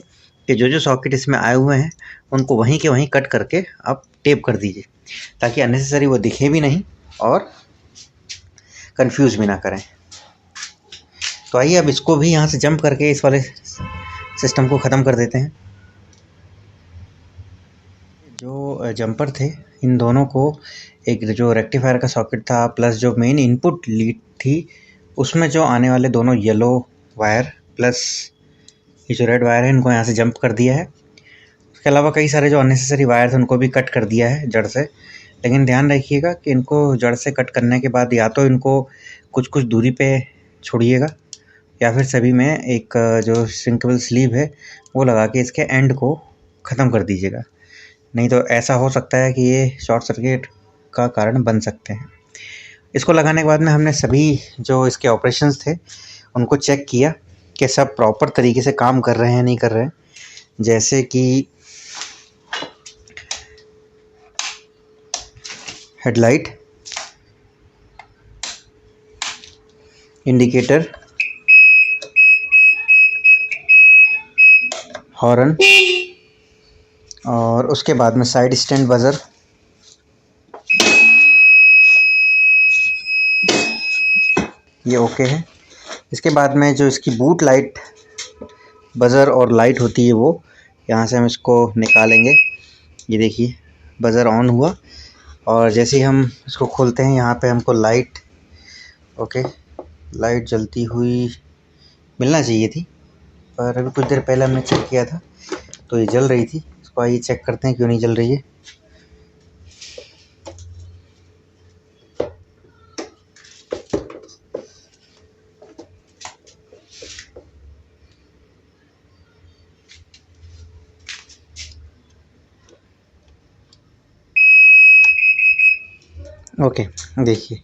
कि जो सॉकेट इसमें आए हुए हैं उनको वहीं के वहीं कट करके आप टेप कर दीजिए, ताकि अननेसेसरी वो दिखे भी नहीं और कंफ्यूज भी ना करें। तो आइए अब इसको भी यहाँ से जंप करके इस वाले सिस्टम को ख़त्म कर देते हैं। जो जंपर थे इन दोनों को, एक जो रेक्टिफायर का सॉकेट था प्लस जो मेन इनपुट लीड थी, उसमें जो आने वाले दोनों येलो वायर प्लस ये जो रेड वायर है इनको यहाँ से जंप कर दिया है। उसके अलावा कई सारे जो अननेसेसरी वायर थे उनको भी कट कर दिया है जड़ से। लेकिन ध्यान रखिएगा कि इनको जड़ से कट करने के बाद या तो इनको कुछ कुछ दूरी पे छोड़िएगा या फिर सभी में एक जो श्रिंकेबल स्लीव है वो लगा के इसके एंड को ख़त्म कर दीजिएगा। नहीं तो ऐसा हो सकता है कि ये शॉर्ट सर्किट का कारण बन सकते हैं। इसको लगाने के बाद में हमने सभी जो इसके ऑपरेशंस थे उनको चेक किया कि सब प्रॉपर तरीके से काम कर रहे हैं नहीं कर रहे हैं। जैसे कि हेडलाइट, इंडिकेटर, हॉर्न और उसके बाद में साइड स्टैंड बजर, ये ओके है। इसके बाद में जो इसकी बूट लाइट बजर और लाइट होती है वो यहाँ से हम इसको निकालेंगे। ये देखिए बजर ऑन हुआ और जैसे ही हम इसको खोलते हैं यहाँ पे हमको लाइट ओके लाइट जलती हुई मिलना चाहिए थी, पर अभी कुछ देर पहले हमने चेक किया था तो ये जल रही थी। इसको आइए चेक करते हैं क्यों नहीं जल रही है। ओके देखिए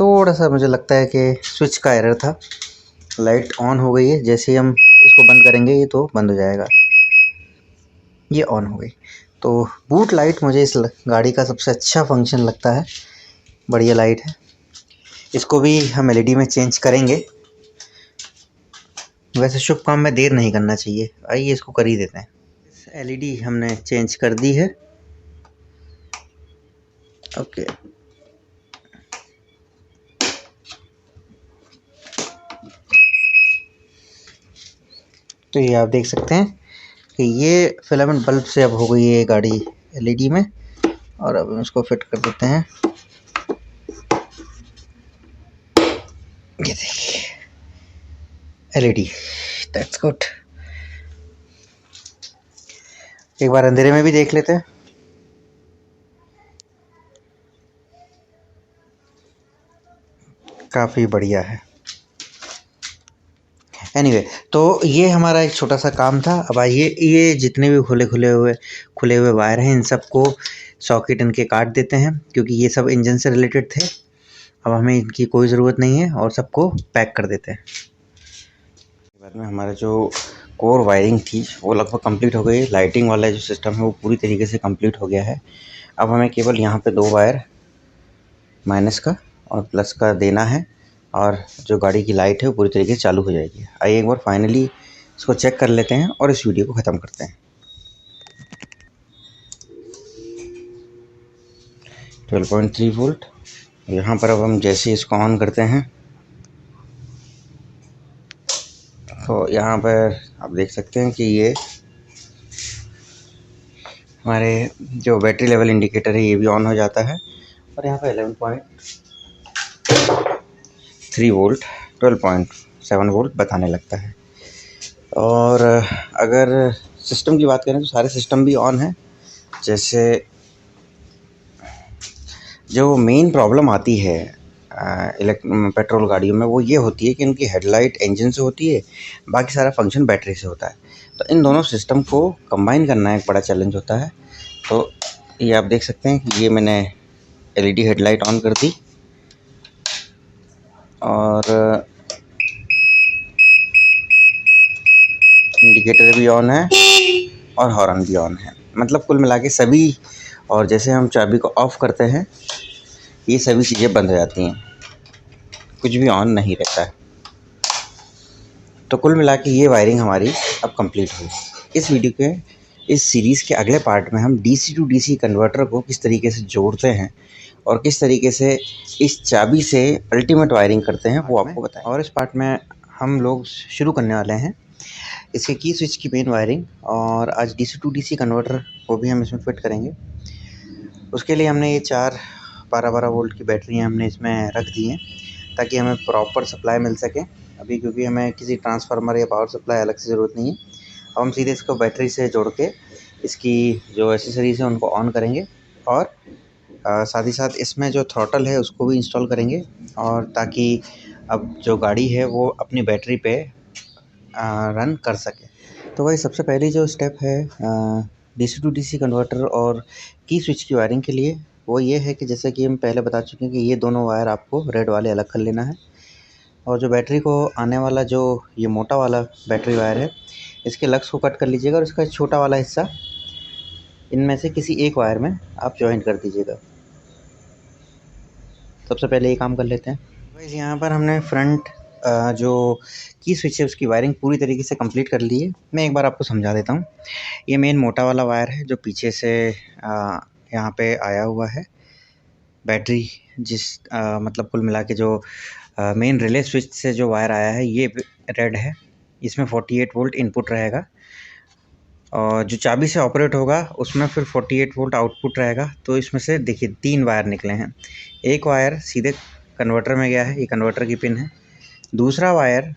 थोड़ा सा मुझे लगता है कि स्विच का एरर था। लाइट ऑन हो गई है, जैसे ही हम इसको बंद करेंगे ये तो बंद हो जाएगा। ये ऑन हो गई। तो बूट लाइट मुझे इस गाड़ी का सबसे अच्छा फंक्शन लगता है, बढ़िया लाइट है। इसको भी हम एलईडी में चेंज करेंगे। वैसे शुभ काम में देर नहीं करना चाहिए, आइए इसको कर ही देते हैं। एलईडी हमने चेंज कर दी है। ओके तो ये आप देख सकते हैं कि ये फिलामेंट बल्ब से अब हो गई है गाड़ी एलईडी में। और अब हम इसको फिट कर देते हैं। ये देखिए एलईडी, दैट्स गुड। एक बार अंधेरे में भी देख लेते हैं। काफ़ी बढ़िया है। एनीवे तो ये हमारा एक छोटा सा काम था। अब आइए ये जितने भी खुले हुए वायर हैं इन सबको सॉकेट इनके काट देते हैं, क्योंकि ये सब इंजन से रिलेटेड थे। अब हमें इनकी कोई ज़रूरत नहीं है और सबको पैक कर देते हैं। बाद में हमारा जो कोर वायरिंग थी वो लगभग कंप्लीट हो गई। लाइटिंग वाला जो सिस्टम है वो पूरी तरीके से कंप्लीट हो गया है। अब हमें केवल यहाँ पे 2 वायर माइनस का और प्लस का देना है और जो गाड़ी की लाइट है वो पूरी तरीके से चालू हो जाएगी। आइए एक बार फाइनली इसको चेक कर लेते हैं और इस वीडियो को ख़त्म करते हैं। 12.3 वोल्ट। यहाँ पर अब हम जैसे इसको ऑन करते हैं तो यहाँ पर आप देख सकते हैं कि ये हमारे जो बैटरी लेवल इंडिकेटर है ये भी ऑन हो जाता है और यहाँ पर 11.3 वोल्ट 12.7 वोल्ट बताने लगता है। और अगर सिस्टम की बात करें तो सारे सिस्टम भी ऑन है। जैसे जो मेन प्रॉब्लम आती है पेट्रोल गाड़ियों में वो ये होती है कि इनकी हेडलाइट इंजन से होती है, बाकी सारा फंक्शन बैटरी से होता है। तो इन दोनों सिस्टम को कंबाइन करना एक बड़ा चैलेंज होता है। तो ये आप देख सकते हैं कि ये मैंने एलईडी हेडलाइट ऑन कर दी और इंडिकेटर भी ऑन है और हॉर्न भी ऑन है। मतलब कुल मिला के सभी, और जैसे हम चाबी को ऑफ़ करते हैं ये सभी चीज़ें बंद हो जाती हैं, कुछ भी ऑन नहीं रहता है। तो कुल मिला के ये वायरिंग हमारी अब कंप्लीट हुई। इस वीडियो के इस सीरीज़ के अगले पार्ट में हम डीसी टू डीसी कन्वर्टर को किस तरीके से जोड़ते हैं और किस तरीके से इस चाबी से अल्टीमेट वायरिंग करते हैं वो आपको बताएं। और इस पार्ट में हम लोग शुरू करने वाले हैं इसके की स्विच की मेन वायरिंग, और आज डीसी टू डीसी कन्वर्टर को भी हम इसमें फिट करेंगे। उसके लिए हमने ये 4 12-12 वोल्ट की बैटरियाँ हमने इसमें रख दी हैं ताकि हमें प्रॉपर सप्लाई मिल सके अभी, क्योंकि हमें किसी ट्रांसफार्मर या पावर सप्लाई अलग से ज़रूरत नहीं है। अब हम सीधे इसको बैटरी से जोड़ के इसकी जो एसेसरीज़ हैं उनको ऑन करेंगे और साथ ही साथ इसमें जो थ्रॉटल है उसको भी इंस्टॉल करेंगे, और ताकि अब जो गाड़ी है वो अपनी बैटरी पे रन कर सके। तो भाई सबसे पहली जो स्टेप है डीसी टू डीसी कन्वर्टर और की स्विच की वायरिंग के लिए, वो ये है कि जैसे कि हम पहले बता चुके हैं कि ये दोनों वायर आपको रेड वाले अलग कर लेना है, और जो बैटरी को आने वाला जो ये मोटा वाला बैटरी वायर है इसके लग्स को कट कर लीजिएगा और इसका छोटा वाला हिस्सा इनमें से किसी एक वायर में आप जॉइन कर दीजिएगा। सबसे पहले ये काम कर लेते हैं। गाइस यहाँ पर हमने फ्रंट जो की स्विच है उसकी वायरिंग पूरी तरीके से कंप्लीट कर ली है। मैं एक बार आपको समझा देता हूँ। ये मेन मोटा वाला वायर है जो पीछे से यहाँ पे आया हुआ है बैटरी, मतलब कुल मिला के जो मेन रिले स्विच से जो वायर आया है ये रेड है। इसमें 48 वोल्ट इनपुट रहेगा और जो चाबी से ऑपरेट होगा उसमें फिर 48 वोल्ट आउटपुट रहेगा। तो इसमें से देखिए 3 वायर निकले हैं। एक वायर सीधे कन्वर्टर में गया है, ये कन्वर्टर की पिन है। दूसरा वायर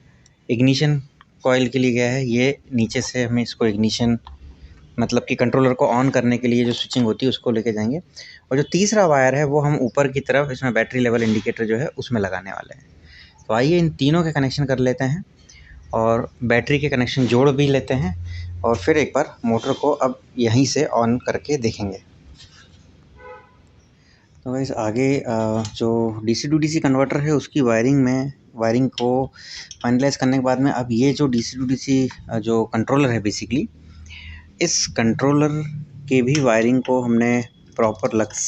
इग्निशन कॉइल के लिए गया है, ये नीचे से हमें इसको इग्निशन मतलब कि कंट्रोलर को ऑन करने के लिए जो स्विचिंग होती है उसको लेके जाएंगे। और जो तीसरा वायर है वो हम ऊपर की तरफ इसमें बैटरी लेवल इंडिकेटर जो है उसमें लगाने वाले हैं। तो आइए इन तीनों के कनेक्शन कर लेते हैं और बैटरी के कनेक्शन जोड़ भी लेते हैं और फिर एक बार मोटर को अब यहीं से ऑन करके देखेंगे। तो गाइस आगे जो डीसी टू डीसी कन्वर्टर है उसकी वायरिंग को फाइनलाइज़ करने के बाद में अब ये जो डीसी टू डीसी जो कंट्रोलर है बेसिकली, इस कंट्रोलर के भी वायरिंग को हमने प्रॉपर लक्स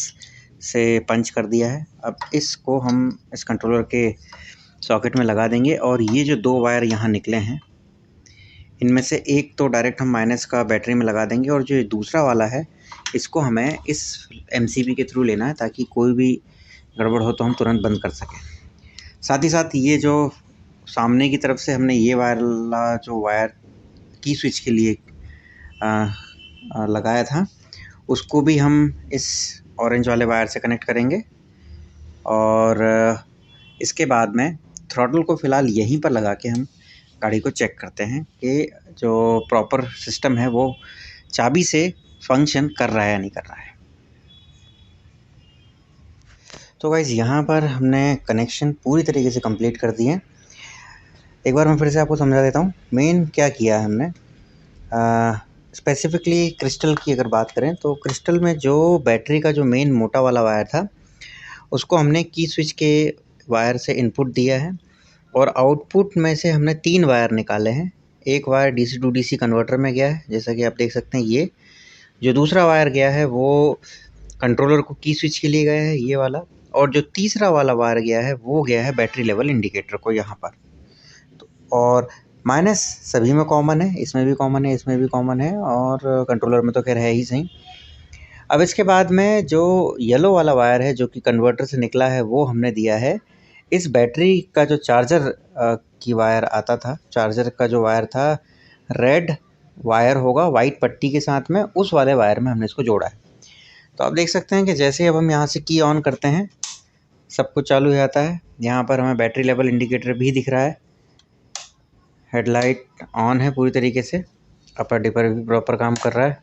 से पंच कर दिया है। अब इसको हम इस कंट्रोलर के सॉकेट में लगा देंगे और ये जो 2 वायर यहाँ निकले हैं इनमें से एक तो डायरेक्ट हम माइनस का बैटरी में लगा देंगे और जो दूसरा वाला है इसको हमें इस एमसीबी के थ्रू लेना है ताकि कोई भी गड़बड़ हो तो हम तुरंत बंद कर सकें। साथ ही साथ ये जो सामने की तरफ से हमने ये वाला जो वायर की स्विच के लिए लगाया था उसको भी हम इस ऑरेंज वाले वायर से कनेक्ट करेंगे और इसके बाद में थ्रॉटल को फ़िलहाल यहीं पर लगा के हम गाड़ी को चेक करते हैं कि जो प्रॉपर सिस्टम है वो चाबी से फंक्शन कर रहा है या नहीं कर रहा है। तो गाइज़ यहाँ पर हमने कनेक्शन पूरी तरीके से कंप्लीट कर दिए। एक बार मैं फिर से आपको समझा देता हूँ मेन क्या किया है हमने। स्पेसिफिकली क्रिस्टल की अगर बात करें तो क्रिस्टल में जो बैटरी का जो मेन मोटा वाला वायर था उसको हमने की स्विच के वायर से इनपुट दिया है और आउटपुट में से हमने 3 वायर निकाले हैं। एक wire DC to DC converter में गया है जैसा कि आप देख सकते हैं, ये जो दूसरा वायर गया है वो कंट्रोलर को की स्विच के लिए गया है ये वाला, और जो तीसरा वाला वायर गया है वो गया है बैटरी लेवल इंडिकेटर को यहाँ पर। तो और माइनस सभी में कॉमन है, इसमें भी कॉमन है, इसमें भी कॉमन है और कंट्रोलर में तो खैर है ही सही। अब इसके बाद में जो येलो वाला वायर है जो कि कन्वर्टर से निकला है वो हमने दिया है इस बैटरी का जो चार्जर की वायर आता था, चार्जर का जो वायर था रेड वायर होगा वाइट पट्टी के साथ में, उस वाले वायर में हमने इसको जोड़ा है। तो आप देख सकते हैं कि जैसे ही अब हम यहाँ से की ऑन करते हैं सब कुछ चालू हो जाता है। यहाँ पर हमें बैटरी लेवल इंडिकेटर भी दिख रहा है, हेडलाइट ऑन है पूरी तरीके से, अपर डिपर भी प्रॉपर काम कर रहा है,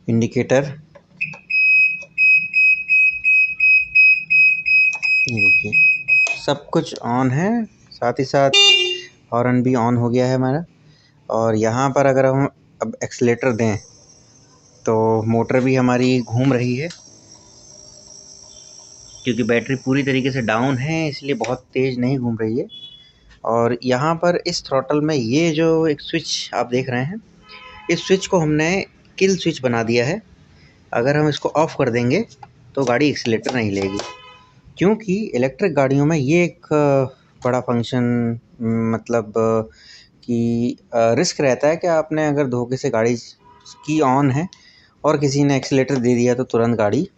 इंडिकेटर ये देखिए सब कुछ ऑन है। साथ ही साथ हॉर्न भी ऑन हो गया है हमारा। और यहाँ पर अगर हम अब एक्सीलेटर दें तो मोटर भी हमारी घूम रही है क्योंकि बैटरी पूरी तरीके से डाउन है इसलिए बहुत तेज़ नहीं घूम रही है। और यहाँ पर इस थ्रॉटल में ये जो एक स्विच आप देख रहे हैं इस स्विच को हमने किल स्विच बना दिया है। अगर हम इसको ऑफ़ कर देंगे तो गाड़ी एक्सीलेटर नहीं लेगी, क्योंकि इलेक्ट्रिक गाड़ियों में ये एक बड़ा फंक्शन मतलब कि रिस्क रहता है कि आपने अगर धोखे से गाड़ी की ऑन है और किसी ने एक्सीलेटर दे दिया तो तुरंत गाड़ी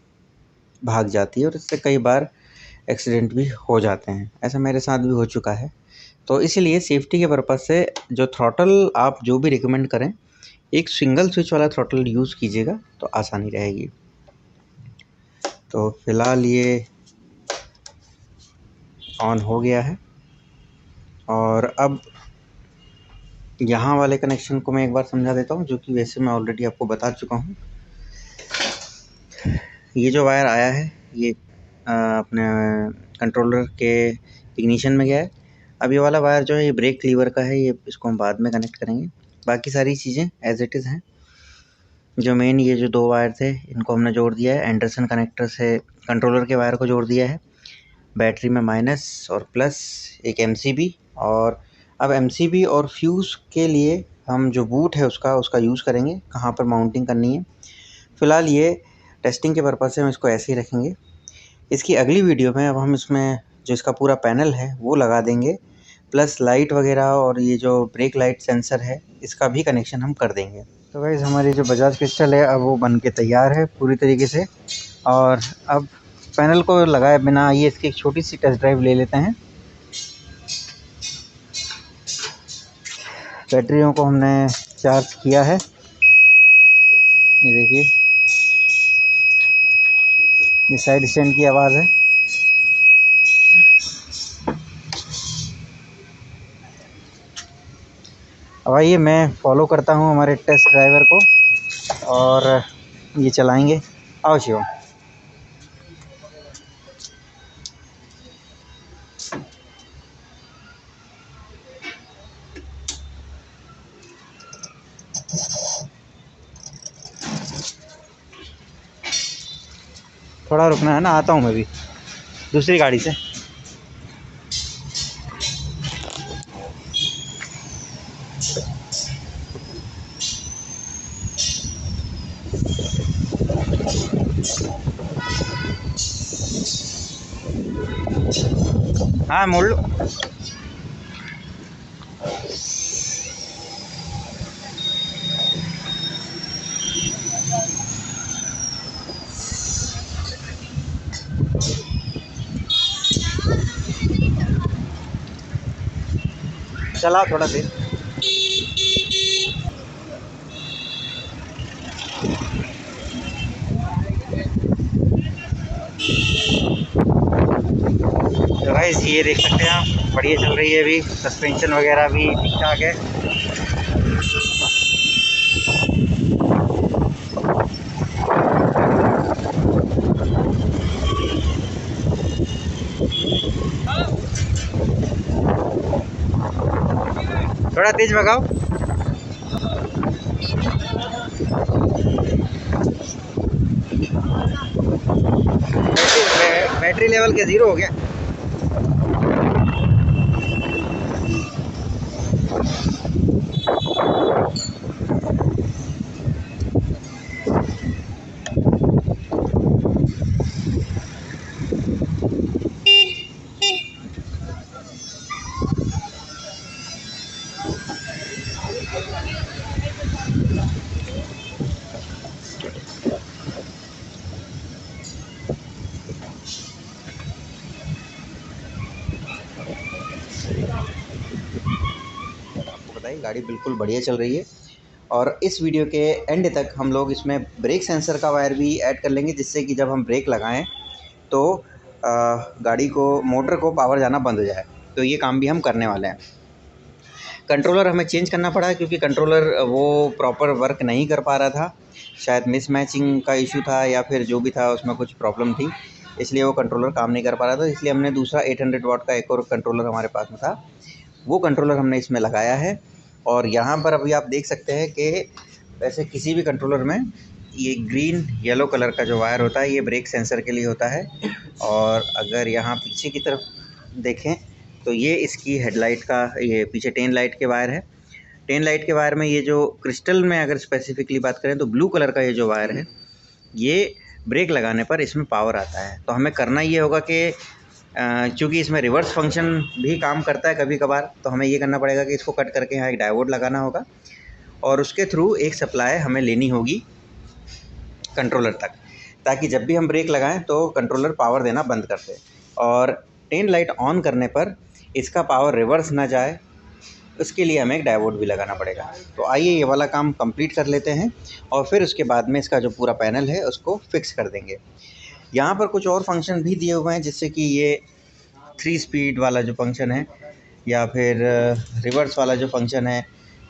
भाग जाती है और इससे कई बार एक्सीडेंट भी हो जाते हैं। ऐसा मेरे साथ भी हो चुका है। तो इसीलिए सेफ्टी के पर्पज़ से जो थ्रॉटल आप जो भी रिकमेंड करें एक सिंगल स्विच वाला थ्रॉटल यूज़ कीजिएगा तो आसानी रहेगी। तो फ़िलहाल ये ऑन हो गया है और अब यहाँ वाले कनेक्शन को मैं एक बार समझा देता हूँ, जो कि वैसे मैं ऑलरेडी आपको बता चुका हूँ। ये जो वायर आया है ये अपने कंट्रोलर के इग्निशन में गया है। अब ये वाला वायर जो है ये ब्रेक लीवर का है, ये इसको हम बाद में कनेक्ट करेंगे। बाकी सारी चीज़ें एज इट इज़ हैं। जो मेन ये जो 2 वायर थे इनको हमने जोड़ दिया है। एंडरसन कनेक्टर से कंट्रोलर के वायर को जोड़ दिया है। बैटरी में माइनस और प्लस, एक एमसीबी, और अब एमसीबी और फ्यूज़ के लिए हम जो बूट है उसका यूज़ करेंगे, कहाँ पर माउंटिंग करनी है। फ़िलहाल ये टेस्टिंग के पर्पज़ से हम इसको ऐसे ही रखेंगे। इसकी अगली वीडियो में अब हम इसमें जो इसका पूरा पैनल है वो लगा देंगे, प्लस लाइट वगैरह और ये जो ब्रेक लाइट सेंसर है इसका भी कनेक्शन हम कर देंगे। तो गाइस हमारी जो बजाज क्रिस्टल है अब वो बन के तैयार है पूरी तरीके से। और अब पैनल को लगाए बिना ये इसकी एक छोटी सी टेस्ट ड्राइव ले लेते हैं। बैटरियों को हमने चार्ज किया है, ये देखिए, ये साइड स्टैंड की आवाज़ है। अब आइए मैं फॉलो करता हूँ हमारे टेस्ट ड्राइवर को और ये चलाएंगे। आओ शिवम। थोड़ा रुकना है ना, आता हूँ मैं भी दूसरी गाड़ी से। हाँ मोड़ लो। चला थोड़ा देर। तो गाइस ये देख सकते हैं आप, बढ़िया चल रही है अभी। सस्पेंशन वगैरह भी ठीक ठाक है। थोड़ा तेज भगाओ। बैटरी लेवल के 0 हो गया। गाड़ी बिल्कुल बढ़िया चल रही है। और इस वीडियो के एंड तक हम लोग इसमें ब्रेक सेंसर का वायर भी ऐड कर लेंगे, जिससे कि जब हम ब्रेक लगाएं तो गाड़ी को, मोटर को पावर जाना बंद हो जाए। तो ये काम भी हम करने वाले हैं। कंट्रोलर हमें चेंज करना पड़ा है क्योंकि कंट्रोलर वो प्रॉपर वर्क नहीं कर पा रहा था। शायद मिसमैचिंग का इशू था या फिर जो भी था उसमें कुछ प्रॉब्लम थी, इसलिए वो कंट्रोलर काम नहीं कर पा रहा था। इसलिए हमने दूसरा 800 वाट का एक और कंट्रोलर हमारे पास में था, वो कंट्रोलर हमने इसमें लगाया है। और यहाँ पर अभी आप देख सकते हैं कि वैसे किसी भी कंट्रोलर में ये ग्रीन येलो कलर का जो वायर होता है ये ब्रेक सेंसर के लिए होता है। और अगर यहाँ पीछे की तरफ देखें तो ये इसकी हेडलाइट का, ये पीछे टेन लाइट के वायर है। टेन लाइट के वायर में ये जो क्रिस्टल में अगर स्पेसिफिकली बात करें तो ब्लू कलर का ये जो वायर है ये ब्रेक लगाने पर इसमें पावर आता है। तो हमें करना ये होगा कि चूँकि इसमें रिवर्स फंक्शन भी काम करता है कभी कभार, तो हमें ये करना पड़ेगा कि इसको कट करके यहाँ एक डायोड लगाना होगा और उसके थ्रू एक सप्लाई हमें लेनी होगी कंट्रोलर तक, ताकि जब भी हम ब्रेक लगाएं तो कंट्रोलर पावर देना बंद कर दे। और टेन लाइट ऑन करने पर इसका पावर रिवर्स ना जाए, उसके लिए हमें एक डायोड भी लगाना पड़ेगा। तो आइए ये वाला काम कंप्लीट कर लेते हैं और फिर उसके बाद में इसका जो पूरा पैनल है उसको फिक्स कर देंगे। यहाँ पर कुछ और फंक्शन भी दिए हुए हैं, जिससे कि ये 3 स्पीड वाला जो फंक्शन है या फिर रिवर्स वाला जो फंक्शन है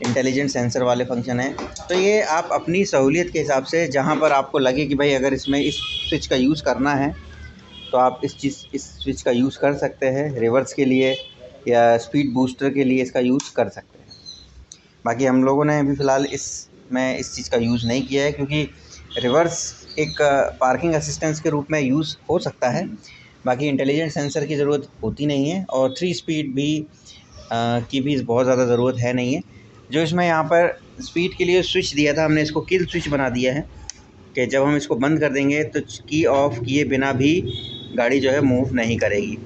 इंटेलिजेंट सेंसर वाले फंक्शन हैं। तो ये आप अपनी सहूलियत के हिसाब से जहाँ पर आपको लगे कि भाई अगर इसमें इस स्विच का यूज़ करना है तो आप इस स्विच का यूज़ कर सकते हैं। रिवर्स के लिए या स्पीड बूस्टर के लिए इसका यूज़ कर सकते हैं। बाकी हम लोगों ने अभी फ़िलहाल इसमें इस चीज़ का यूज़ नहीं किया है, क्योंकि रिवर्स एक पार्किंग असिस्टेंस के रूप में यूज़ हो सकता है। बाकी इंटेलिजेंट सेंसर की ज़रूरत होती नहीं है, और 3 स्पीड भी की भी बहुत ज़्यादा ज़रूरत है नहीं है। जो इसमें यहाँ पर स्पीड के लिए स्विच दिया था, हमने इसको किल स्विच बना दिया है कि जब हम इसको बंद कर देंगे तो की ऑफ किए बिना भी गाड़ी जो है मूव नहीं करेगी।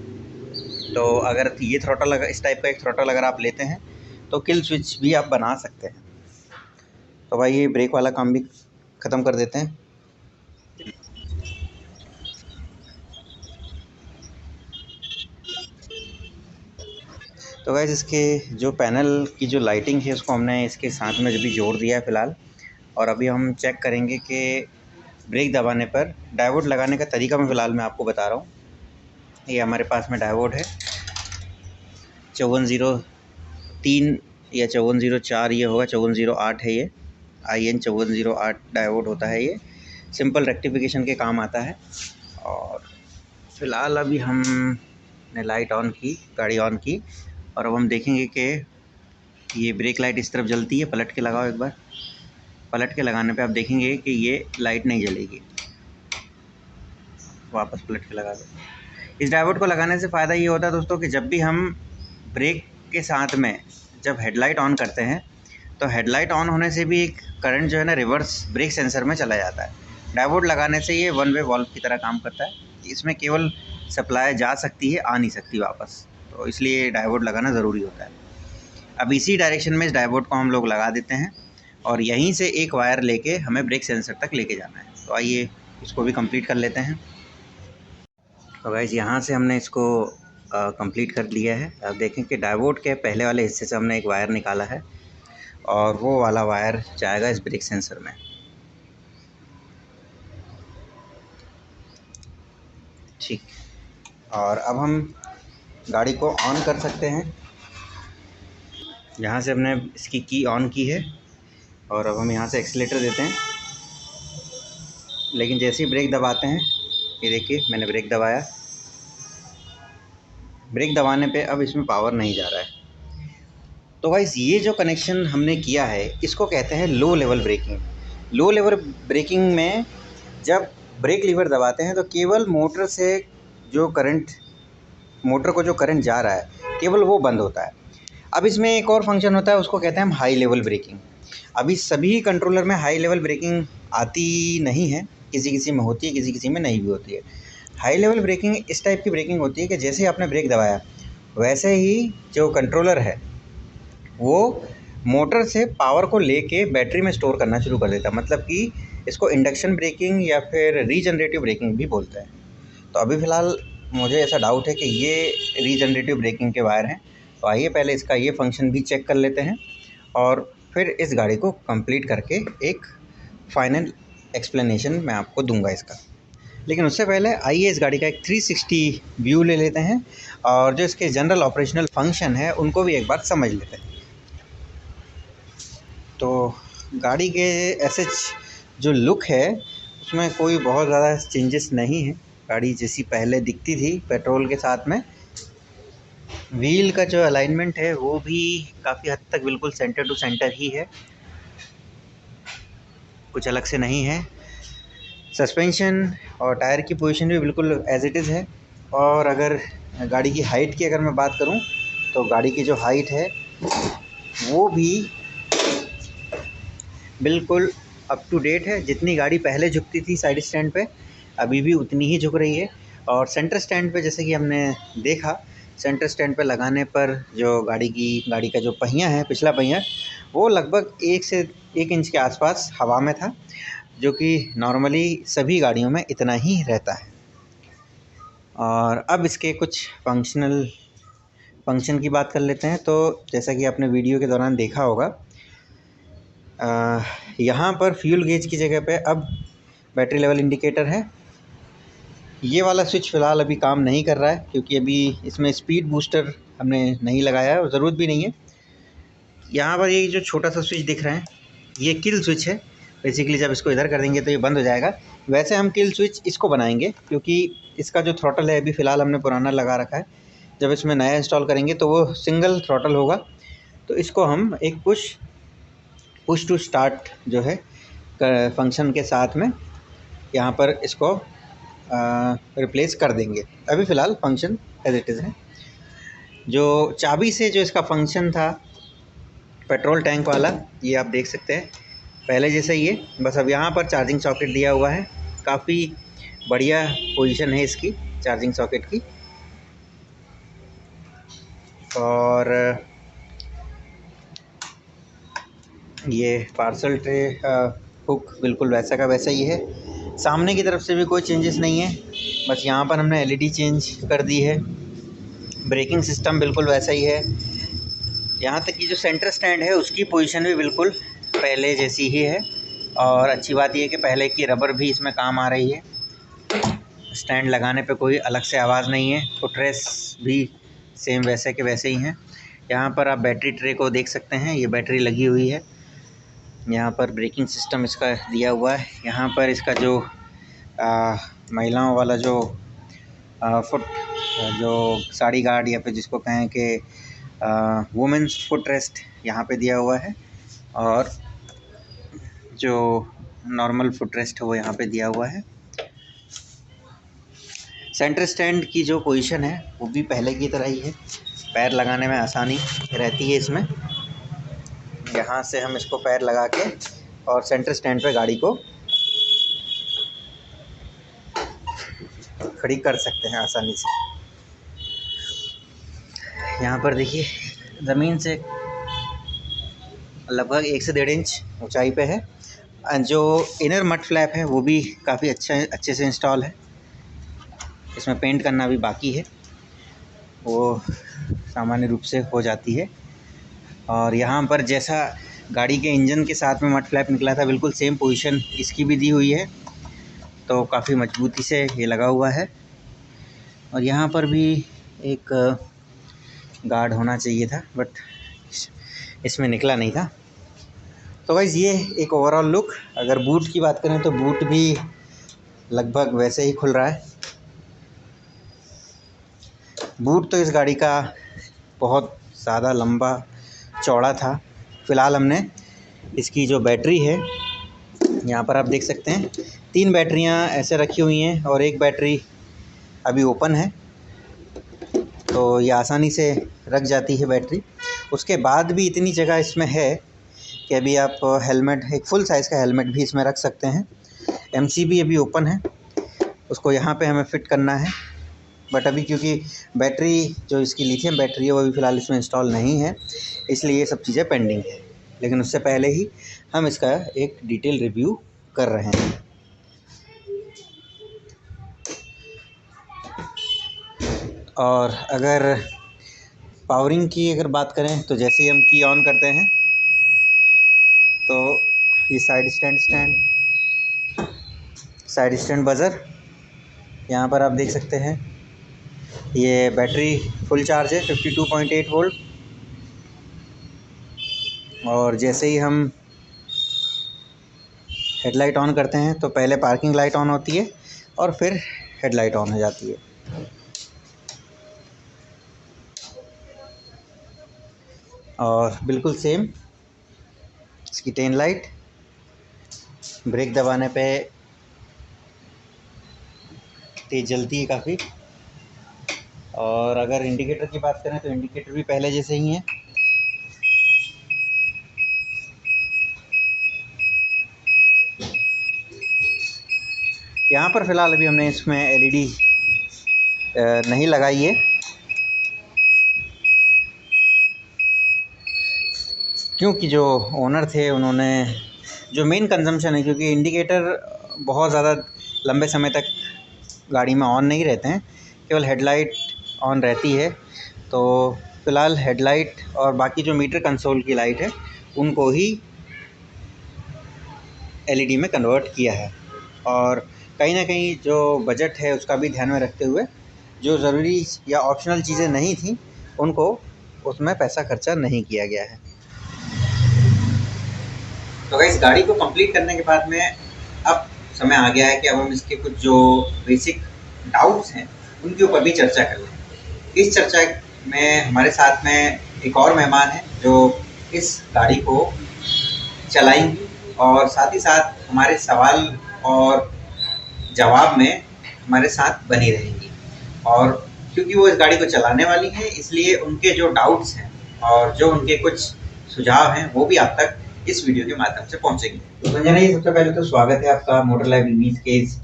तो अगर ये थ्रॉटल अगर इस टाइप का एक थ्रॉटल अगर आप लेते हैं तो किल स्विच भी आप बना सकते हैं। तो भाई ये ब्रेक वाला काम भी ख़त्म कर देते हैं। तो गाइस इसके जो पैनल की जो लाइटिंग है उसको हमने इसके साथ में भी जोड़ दिया है फ़िलहाल। और अभी हम चेक करेंगे कि ब्रेक दबाने पर डायोड लगाने का तरीका मैं फ़िलहाल आपको बता रहा हूँ। ये हमारे पास में डायोड है 5403 या 5404, ये होगा 5408 है। ये IN 5408 डायोड होता है। ये सिंपल रेक्टिफिकेशन के काम आता है। और फ़िलहाल अभी हमने लाइट ऑन की, गाड़ी ऑन की, और अब हम देखेंगे कि ये ब्रेक लाइट इस तरफ जलती है। पलट के लगाओ एक बार। पलट के लगाने पे आप देखेंगे कि ये लाइट नहीं जलेगी। वापस पलट के लगा दो। इस डायोड को लगाने से फ़ायदा ये होता है दोस्तों कि जब भी हम ब्रेक के साथ में जब हेडलाइट ऑन करते हैं तो हेडलाइट ऑन होने से भी एक करंट जो है ना रिवर्स ब्रेक सेंसर में चला जाता है। डायोड लगाने से ये वन वे वॉल्व की तरह काम करता है। इसमें केवल सप्लाई जा सकती है, आ नहीं सकती वापस। तो इसलिए डायोड लगाना ज़रूरी होता है। अब इसी डायरेक्शन में इस डायोड को हम लोग लगा देते हैं, और यहीं से एक वायर लेके हमें ब्रेक सेंसर तक लेके जाना है। तो आइए इसको भी कंप्लीट कर लेते हैं। तो गाइस यहाँ से हमने इसको कंप्लीट कर लिया है। आप देखें कि डायोड के पहले वाले हिस्से से हमने एक वायर निकाला है, और वो वाला वायर जाएगा इस ब्रेक सेंसर में। ठीक। और अब हम गाड़ी को ऑन कर सकते हैं। यहाँ से हमने इसकी की ऑन की है, और अब हम यहाँ से एक्सीलेटर देते हैं। लेकिन जैसे ही ब्रेक दबाते हैं, ये देखिए मैंने ब्रेक दबाया। ब्रेक दबाने पे अब इसमें पावर नहीं जा रहा है। तो गाइस ये जो कनेक्शन हमने किया है इसको कहते हैं low level breaking. Low level breaking में जब ब्रेक लीवर दबाते हैं तो केवल मोटर से जो करंट, मोटर को जो करंट जा रहा है केवल वो बंद होता है। अब इसमें एक और फंक्शन होता है, उसको कहते हैं हम हाई लेवल ब्रेकिंग। अभी सभी कंट्रोलर में हाई लेवल ब्रेकिंग आती नहीं है, किसी किसी में होती है, किसी किसी में नहीं भी होती है। हाई लेवल ब्रेकिंग इस टाइप की ब्रेकिंग होती है कि जैसे ही आपने ब्रेक दबाया वैसे ही जो कंट्रोलर है वो मोटर से पावर को लेके बैटरी में स्टोर करना शुरू कर देता है। मतलब कि इसको इंडक्शन ब्रेकिंग या फिर रीजनरेटिव ब्रेकिंग भी बोलते हैं। तो अभी फ़िलहाल मुझे ऐसा डाउट है कि ये रीजनरेटिव ब्रेकिंग के वायर हैं। तो आइए पहले इसका ये फंक्शन भी चेक कर लेते हैं, और फिर इस गाड़ी को कंप्लीट करके एक फाइनल एक्सप्लेनेशन मैं आपको दूंगा इसका। लेकिन उससे पहले आइए इस गाड़ी का एक 360 व्यू ले लेते हैं, और जो इसके जनरल ऑपरेशनल फंक्शन है उनको भी एक बार समझ लेते हैं। तो गाड़ी के ऐसे जो लुक है उसमें कोई बहुत ज़्यादा चेंजेस नहीं है। गाड़ी जैसी पहले दिखती थी पेट्रोल के साथ में। व्हील का जो अलाइनमेंट है वो भी काफ़ी हद तक बिल्कुल सेंटर टू सेंटर ही है, कुछ अलग से नहीं है। सस्पेंशन और टायर की पोजीशन भी बिल्कुल एज इट इज़ है। और अगर गाड़ी की हाइट की अगर मैं बात करूं तो गाड़ी की जो हाइट है वो भी बिल्कुल अप टू डेट है। जितनी गाड़ी पहले झुकती थी साइड स्टैंड पे अभी भी उतनी ही झुक रही है। और सेंटर स्टैंड पे जैसे कि हमने देखा, सेंटर स्टैंड पे लगाने पर जो गाड़ी का जो पहिया है, पिछला पहिया, वो लगभग 1 से 1 इंच के आसपास हवा में था, जो कि नॉर्मली सभी गाड़ियों में इतना ही रहता है। और अब इसके कुछ फंक्शन की बात कर लेते हैं। तो जैसा कि आपने वीडियो के दौरान देखा होगा, यहाँ पर फ्यूल गेज की जगह पे अब बैटरी लेवल इंडिकेटर है। ये वाला स्विच फ़िलहाल अभी काम नहीं कर रहा है, क्योंकि अभी इसमें स्पीड बूस्टर हमने नहीं लगाया है और ज़रूरत भी नहीं है। यहाँ पर ये जो छोटा सा स्विच दिख रहा है ये किल स्विच है। बेसिकली जब इसको इधर कर देंगे तो ये बंद हो जाएगा। वैसे हम किल स्विच इसको बनाएंगे क्योंकि इसका जो थ्रॉटल है अभी फ़िलहाल हमने पुराना लगा रखा है। जब इसमें नया इंस्टॉल करेंगे तो वो सिंगल थ्रॉटल होगा। तो इसको हम एक पुश टू स्टार्ट जो है फंक्शन के साथ में यहाँ पर इसको रिप्लेस कर देंगे। अभी फ़िलहाल फंक्शन एज इट इज़ है। जो चाबी से जो इसका फंक्शन था पेट्रोल टैंक वाला, ये आप देख सकते हैं पहले जैसा ही है, बस अब यहाँ पर चार्जिंग सॉकेट दिया हुआ है। काफ़ी बढ़िया पोजीशन है इसकी चार्जिंग सॉकेट की। और ये पार्सल ट्रे हुक बिल्कुल वैसा का वैसा ही है। सामने की तरफ से भी कोई चेंजेस नहीं है, बस यहाँ पर हमने एलईडी चेंज कर दी है। ब्रेकिंग सिस्टम बिल्कुल वैसा ही है। यहाँ तक कि जो सेंटर स्टैंड है उसकी पोजीशन भी बिल्कुल पहले जैसी ही है। और अच्छी बात यह है कि पहले की रबर भी इसमें काम आ रही है। स्टैंड लगाने पे कोई अलग से आवाज़ नहीं है। फुटरेस भी सेम वैसे के वैसे ही हैं। यहाँ पर आप बैटरी ट्रे को देख सकते हैं, ये बैटरी लगी हुई है। यहाँ पर ब्रेकिंग सिस्टम इसका दिया हुआ है। यहाँ पर इसका जो महिलाओं वाला जो फुट जो साड़ी गार्ड या फिर जिसको कहें कि वुमेंस फुट रेस्ट यहाँ पे दिया हुआ है। और जो नॉर्मल फुट रेस्ट है वो यहाँ पे दिया हुआ है। सेंटर स्टैंड की जो पोजीशन है वो भी पहले की तरह ही है। पैर लगाने में आसानी रहती है इसमें। यहाँ से हम इसको पैर लगा के और सेंटर स्टैंड पे गाड़ी को खड़ी कर सकते हैं आसानी से। यहाँ पर देखिए ज़मीन से लगभग 1 से 1.5 इंच ऊंचाई पे है। जो इनर मड फ्लैप है वो भी काफ़ी अच्छे से इंस्टॉल है। इसमें पेंट करना भी बाकी है, वो सामान्य रूप से हो जाती है। और यहाँ पर जैसा गाड़ी के इंजन के साथ में मड फ्लैप निकला था बिल्कुल सेम पोजीशन इसकी भी दी हुई है। तो काफ़ी मजबूती से ये लगा हुआ है। और यहाँ पर भी एक गार्ड होना चाहिए था बट इसमें निकला नहीं था। तो गाइस ये एक ओवरऑल लुक। अगर बूट की बात करें तो बूट भी लगभग वैसे ही खुल रहा है। बूट तो इस गाड़ी का बहुत ज़्यादा लंबा चौड़ा था। फ़िलहाल हमने इसकी जो बैटरी है यहाँ पर आप देख सकते हैं 3 बैटरियाँ ऐसे रखी हुई हैं और एक बैटरी अभी ओपन है, तो ये आसानी से रख जाती है बैटरी। उसके बाद भी इतनी जगह इसमें है कि अभी आप हेलमेट, एक फुल साइज़ का हेलमेट भी इसमें रख सकते हैं। एमसीबी अभी ओपन है, उसको यहाँ पे हमें फ़िट करना है। बट अभी क्योंकि बैटरी जो इसकी लिथियम बैटरी है वो अभी फ़िलहाल इसमें इंस्टॉल नहीं है, इसलिए ये सब चीज़ें पेंडिंग है। लेकिन उससे पहले ही हम इसका एक डिटेल रिव्यू कर रहे हैं। और अगर पावरिंग की अगर बात करें तो जैसे ही हम की ऑन करते हैं तो ये साइड स्टैंड बज़र यहाँ पर आप देख सकते हैं। ये बैटरी फुल चार्ज है 52.8 वोल्ट। और जैसे ही हम हेडलाइट ऑन करते हैं तो पहले पार्किंग लाइट ऑन होती है और फिर हेडलाइट ऑन हो जाती है। और बिल्कुल सेम इसकी टेल लाइट, ब्रेक दबाने पे तेज़ जलती है काफ़ी। और अगर इंडिकेटर की बात करें तो इंडिकेटर भी पहले जैसे ही हैं। यहाँ पर फ़िलहाल अभी हमने इसमें एलईडी नहीं लगाई है क्योंकि जो ओनर थे उन्होंने जो मेन कंजम्पशन है, क्योंकि इंडिकेटर बहुत ज़्यादा लंबे समय तक गाड़ी में ऑन नहीं रहते हैं, केवल हेडलाइट ऑन रहती है। तो फ़िलहाल हेडलाइट और बाकी जो मीटर कंसोल की लाइट है उनको ही एलईडी में कन्वर्ट किया है। और कहीं ना कहीं जो बजट है उसका भी ध्यान में रखते हुए जो ज़रूरी या ऑप्शनल चीज़ें नहीं थी उनको उसमें पैसा खर्चा नहीं किया गया है। तो गाइस गाड़ी को कंप्लीट करने के बाद में अब समय आ गया है कि अब हम इसके कुछ जो बेसिक डाउट्स हैं उनके ऊपर भी चर्चा कर लें। इस चर्चा में हमारे साथ में एक और मेहमान है जो इस गाड़ी को चलाएंगी और साथ ही साथ हमारे सवाल और जवाब में हमारे साथ बनी रहेंगी। और क्योंकि वो इस गाड़ी को चलाने वाली हैं इसलिए उनके जो डाउट्स हैं और जो उनके कुछ सुझाव हैं वो भी आप तक इस वीडियो के माध्यम से पहुंचेंगे। तो संजना जी, सबसे पहले तो स्वागत है आपका मोटर लाइफ ईवीज के इस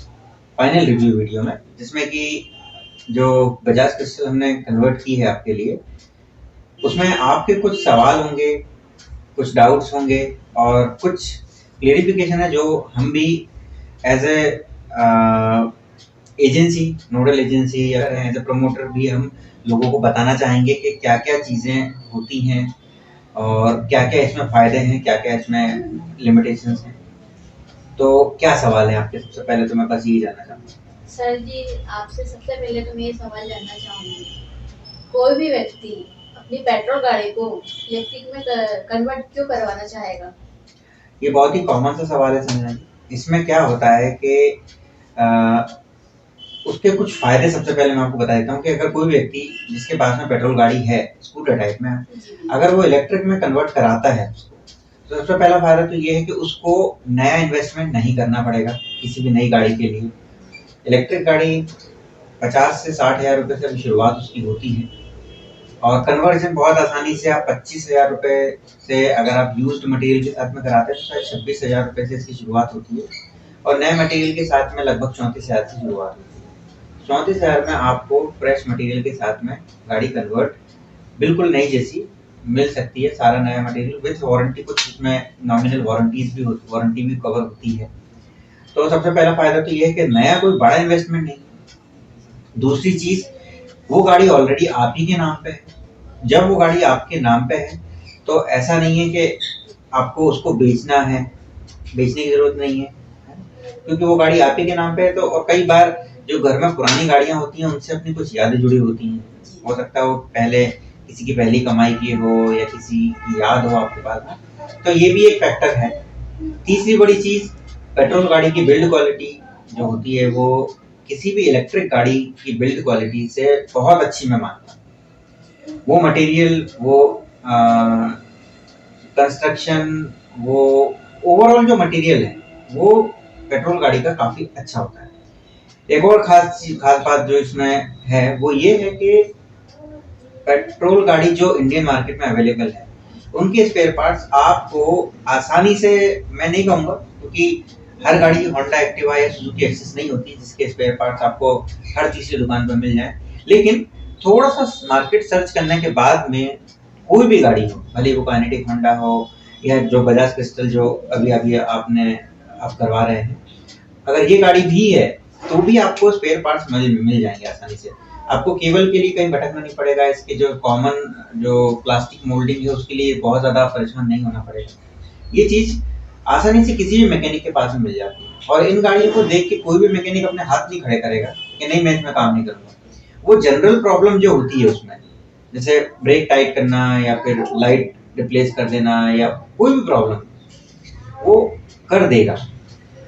फाइनल रिव्यू वीडियो में, जिसमें कि जो बजाज क्रिस्टल हमने कन्वर्ट की है आपके लिए, उसमें आपके कुछ सवाल होंगे, कुछ डाउट्स होंगे और कुछ क्लेरिफिकेशन है जो हम भी as a agency, nodal agency या एज ए प्रमोटर भी हम लोगों को बताना चाहेंगे कि क्या क्या चीज़ें होती हैं और क्या क्या इसमें फ़ायदे हैं, क्या क्या इसमें लिमिटेशंस हैं। तो क्या सवाल है आपके? सबसे पहले तो मैं बस यही जानना चाहूँगा। सर जी, आपसे सबसे पहले तो मैं ये सवाल जानना चाहूँगी, कोई भी व्यक्ति अपनी पेट्रोल गाड़ी को इलेक्ट्रिक में कन्वर्ट क्यों करवाना चाहेगा? ये बहुत ही कॉमन सा सवाल है संजना जी। इसमें क्या होता है कि उसके कुछ फ़ायदे सबसे पहले मैं आपको बता देता हूँ कि अगर कोई व्यक्ति जिसके पास में पेट्रोल गाड़ी है, स्कूटर टाइप में, अगर वो इलेक्ट्रिक में कन्वर्ट कराता है उसको, तो सबसे पहला फ़ायदा तो ये है कि उसको नया इन्वेस्टमेंट नहीं करना पड़ेगा किसी भी नई गाड़ी के लिए। इलेक्ट्रिक गाड़ी 50 से 60 हज़ार रुपये से शुरुआत उसकी होती है और कन्वर्जन बहुत आसानी से आप 25 हज़ार रुपये से, अगर आप यूज्ड मटेरियल के साथ में कराते हैं तो शायद 26 हज़ार रुपये से इसकी शुरुआत होती है और नए मटेरियल के साथ में लगभग 34 हज़ार से शुरुआत होती है। 34 हज़ार में आपको फ्रेश मटेरियल के साथ में गाड़ी कन्वर्ट बिल्कुल नई जैसी मिल सकती है, सारा नया मटेरियल विथ वारंटी। कुछ इसमें नॉमिनल वारंटीज भी होती, वारंटी भी कवर होती है। तो सबसे पहला फायदा तो ये है कि नया कोई बड़ा इन्वेस्टमेंट नहीं। दूसरी चीज, वो गाड़ी ऑलरेडी आप ही के नाम पे है। जब वो गाड़ी आपके नाम पे है तो ऐसा नहीं है कि आपको उसको बेचना है, बेचने की जरूरत नहीं है, क्योंकि वो गाड़ी आप ही के नाम पे है। तो और कई बार जो घर में पुरानी गाड़ियां होती हैं उनसे अपनी कुछ यादें जुड़ी होती हैं। हो सकता है वो पहले किसी की पहली कमाई की हो या किसी की याद हो आपके पास में, तो ये भी एक फैक्टर है। तीसरी बड़ी चीज, पेट्रोल गाड़ी की बिल्ड क्वालिटी जो होती है वो किसी भी इलेक्ट्रिक गाड़ी की बिल्ड क्वालिटी से बहुत अच्छी मैं मानता हूँ। वो मटेरियल, वो कंस्ट्रक्शन, वो ओवरऑल जो मटेरियल है वो पेट्रोल गाड़ी का काफी अच्छा होता है। एक और खास बात जो इसमें है वो ये है कि पेट्रोल गाड़ी जो इंडियन मार्केट में अवेलेबल है उनके स्पेयर पार्ट्स आपको आसानी से, मैं नहीं कहूँगा क्योंकि हर गाड़ी की होंडा एक्टिवा या सुजुकी एक्सेस नहीं होती जिसके स्पेयर पार्ट्स आपको हर तीसरी दुकान पर मिल जाए, लेकिन थोड़ा सा मार्केट सर्च करने के बाद में कोई भी गाड़ी हो, भले वो काइनेटिक होंडा हो या जो बजाज क्रिस्टल जो अभी आप करवा रहे हैं, अगर ये गाड़ी भी है तो भी आपको स्पेयर पार्ट्स मिल जाएंगे आसानी से। आपको केबल के लिए कहीं भटकना नहीं पड़ेगा। इसके जो कॉमन जो प्लास्टिक मोल्डिंग है उसके लिए बहुत ज़्यादा परेशान नहीं होना पड़ेगा। ये चीज़ आसानी से किसी भी मैकेनिक के पास में मिल जाती है और इन गाड़ियों को देख के कोई भी मैकेनिक अपने हाथ नहीं खड़े करेगा कि नहीं मैं इसमें काम नहीं करूँगा। वो जनरल प्रॉब्लम जो होती है उसमें, जैसे ब्रेक टाइट करना या फिर लाइट रिप्लेस कर देना या कोई भी प्रॉब्लम वो कर देगा।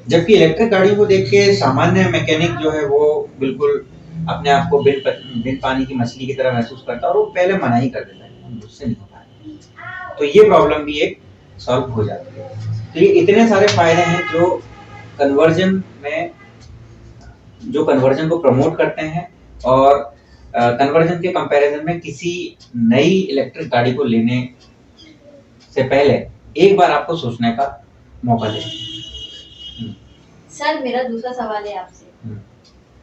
जबकि इलेक्ट्रिक गाड़ियों को देख के सामान्य मैकेनिक जो है वो बिल्कुल अपने आप को बिन पानी की मछली की तरह महसूस करता है और वो पहले मना ही कर देता है, मुझसे नहीं होता। तो ये प्रॉब्लम भी एक सॉल्व हो जाती है। तो ये इतने सारे फायदे हैं जो कन्वर्जन को प्रमोट करते हैं और कन्वर्जन के कंपैरिजन में किसी नई इलेक्ट्रिक गाड़ी को लेने से पहले एक बार आपको सोचने का मौका दें। सर, मेरा दूसरा सवाल है आपसे,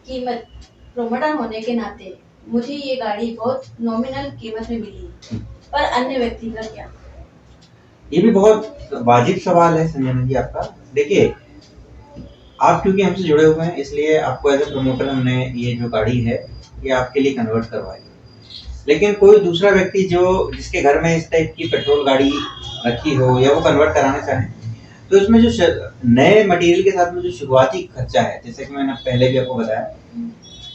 कीमत प्रोमोटर होने के नाते मुझे ये गाड़ी बहुत नॉमिनल कीमत में मिली, पर अन्य व्यक्ति का क्या? ये भी बहुत वाजिब सवाल है संजना जी आपका। देखिए, आप क्योंकि हमसे जुड़े हुए हैं इसलिए आपको एज ए प्रमोटर हमने ये जो गाड़ी है ये आपके लिए कन्वर्ट करवाई। लेकिन कोई दूसरा व्यक्ति जो जिसके घर में इस टाइप की पेट्रोल गाड़ी रखी हो या वो कन्वर्ट कराना चाहे, तो इसमें जो नए मटेरियल के साथ में जो शुरुआती खर्चा है, जैसे कि मैंने पहले भी आपको बताया,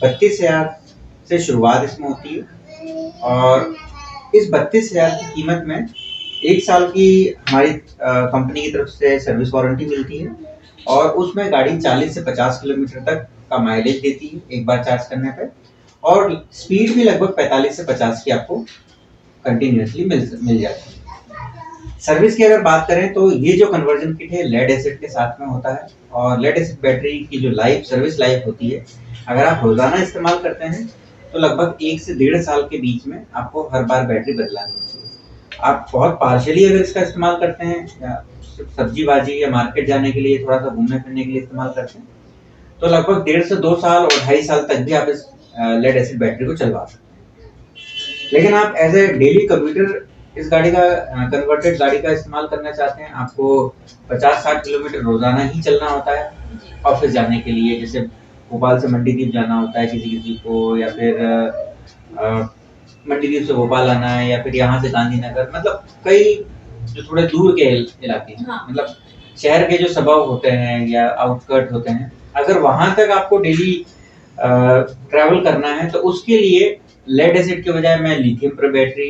32,000 से शुरुआत इसमें होती है और इस 32,000 की कीमत में 1 साल की हमारी कंपनी की तरफ से सर्विस वारंटी मिलती है और उसमें गाड़ी 40 से 50 किलोमीटर तक का माइलेज देती है एक बार चार्ज करने पे, और स्पीड भी लगभग 45 से 50 की आपको कंटिन्यूअसली मिल जाती है। सर्विस की अगर बात करें तो ये जो कन्वर्जन किट है लेड एसिड के साथ में होता है, और लेड एसिड बैटरी की जो सर्विस लाइफ होती है, अगर आप रोजाना इस्तेमाल करते हैं तो लगभग 1 से 1.5 साल के बीच में आपको हर बार बैटरी बदलानी होती है। आप बहुत पार्शियली अगर इसका इस्तेमाल करते हैं या सब्जी बाजी या मार्केट जाने के लिए, थोड़ा सा घूमने फिरने के लिए इस्तेमाल करते हैं, तो लगभग 1.5 से 2 साल और 2.5 साल तक भी आप इस लेड एसिड बैटरी को चलवा सकते हैं। लेकिन आप एज ए डेली कम्यूटर इस गाड़ी का कन्वर्टेड गाड़ी का इस्तेमाल करना चाहते हैं, आपको 50-60 किलोमीटर रोजाना ही चलना होता है ऑफिस जाने के लिए, जैसे भोपाल से मंडीदीप जाना होता है किसी को, या फिर मंडीदीप से भोपाल आना है, या फिर यहाँ से गांधीनगर, मतलब कई जो थोड़े दूर के इलाके हैं, हाँ। मतलब शहर के जो सबब होते हैं या आउटस्कर्ट होते हैं, अगर वहां तक आपको डेली ट्रैवल करना है तो उसके लिए लेड एसिड के बजाय मैं लिथियम बैटरी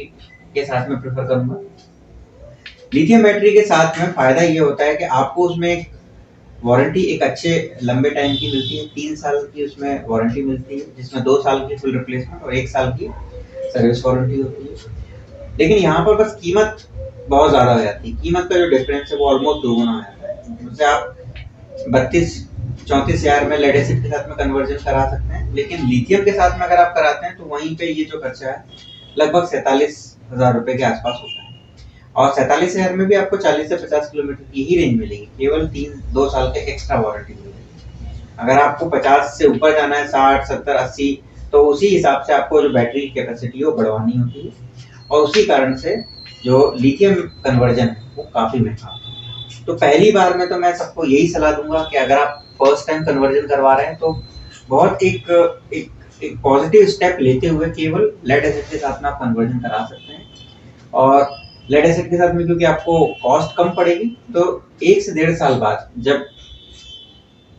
के साथ में प्रेफर करूंगा। लिथियम बैटरी के साथ में फायदा ये होता है कि आपको उसमें एक वारंटी एक अच्छे लंबे टाइम की मिलती है, 3 साल की उसमें वारंटी मिलती है, जिसमें 2 साल की फुल रिप्लेसमेंट और 1 साल की सर्विस वारंटी होती है। लेकिन यहाँ पर बस कीमत बहुत ज्यादा हो जाती है, कीमत का जो डिफरेंस है वो ऑलमोस्ट दोगुना हो जाता है। उससे आप 32-34 हजार में लेड एसिड के साथ में कन्वर्जन करा सकते हैं, लेकिन लिथियम के साथ में अगर आप कराते हैं तो वहीं पे ये जो खर्चा है लगभग 47,000 रुपए के आसपास होता है, और 47,000 में भी आपको 40 से 50 किलोमीटर की ही रेंज मिलेगी, केवल 2 साल के एक्स्ट्रा वारंटी मिलेगी। अगर आपको 50 से ऊपर जाना है, 60, 70, 80, तो उसी हिसाब से आपको जो बैटरी की कैपेसिटी है वो बढ़वानी होती है, और उसी कारण से जो लिथियम कन्वर्जन है वो काफी महंगा है। तो पहली बार में तो मैं सबको यही सलाह दूंगा कि अगर आप फर्स्ट टाइम कन्वर्जन करवा रहे हैं तो बहुत एक पॉजिटिव स्टेप लेते हुए केवल लेड एसिड के साथ में आप कन्वर्जन करा सकते हैं, और लेड एसिड के साथ में क्योंकि आपको कॉस्ट कम पड़ेगी, तो 1 से 1.5 साल बाद जब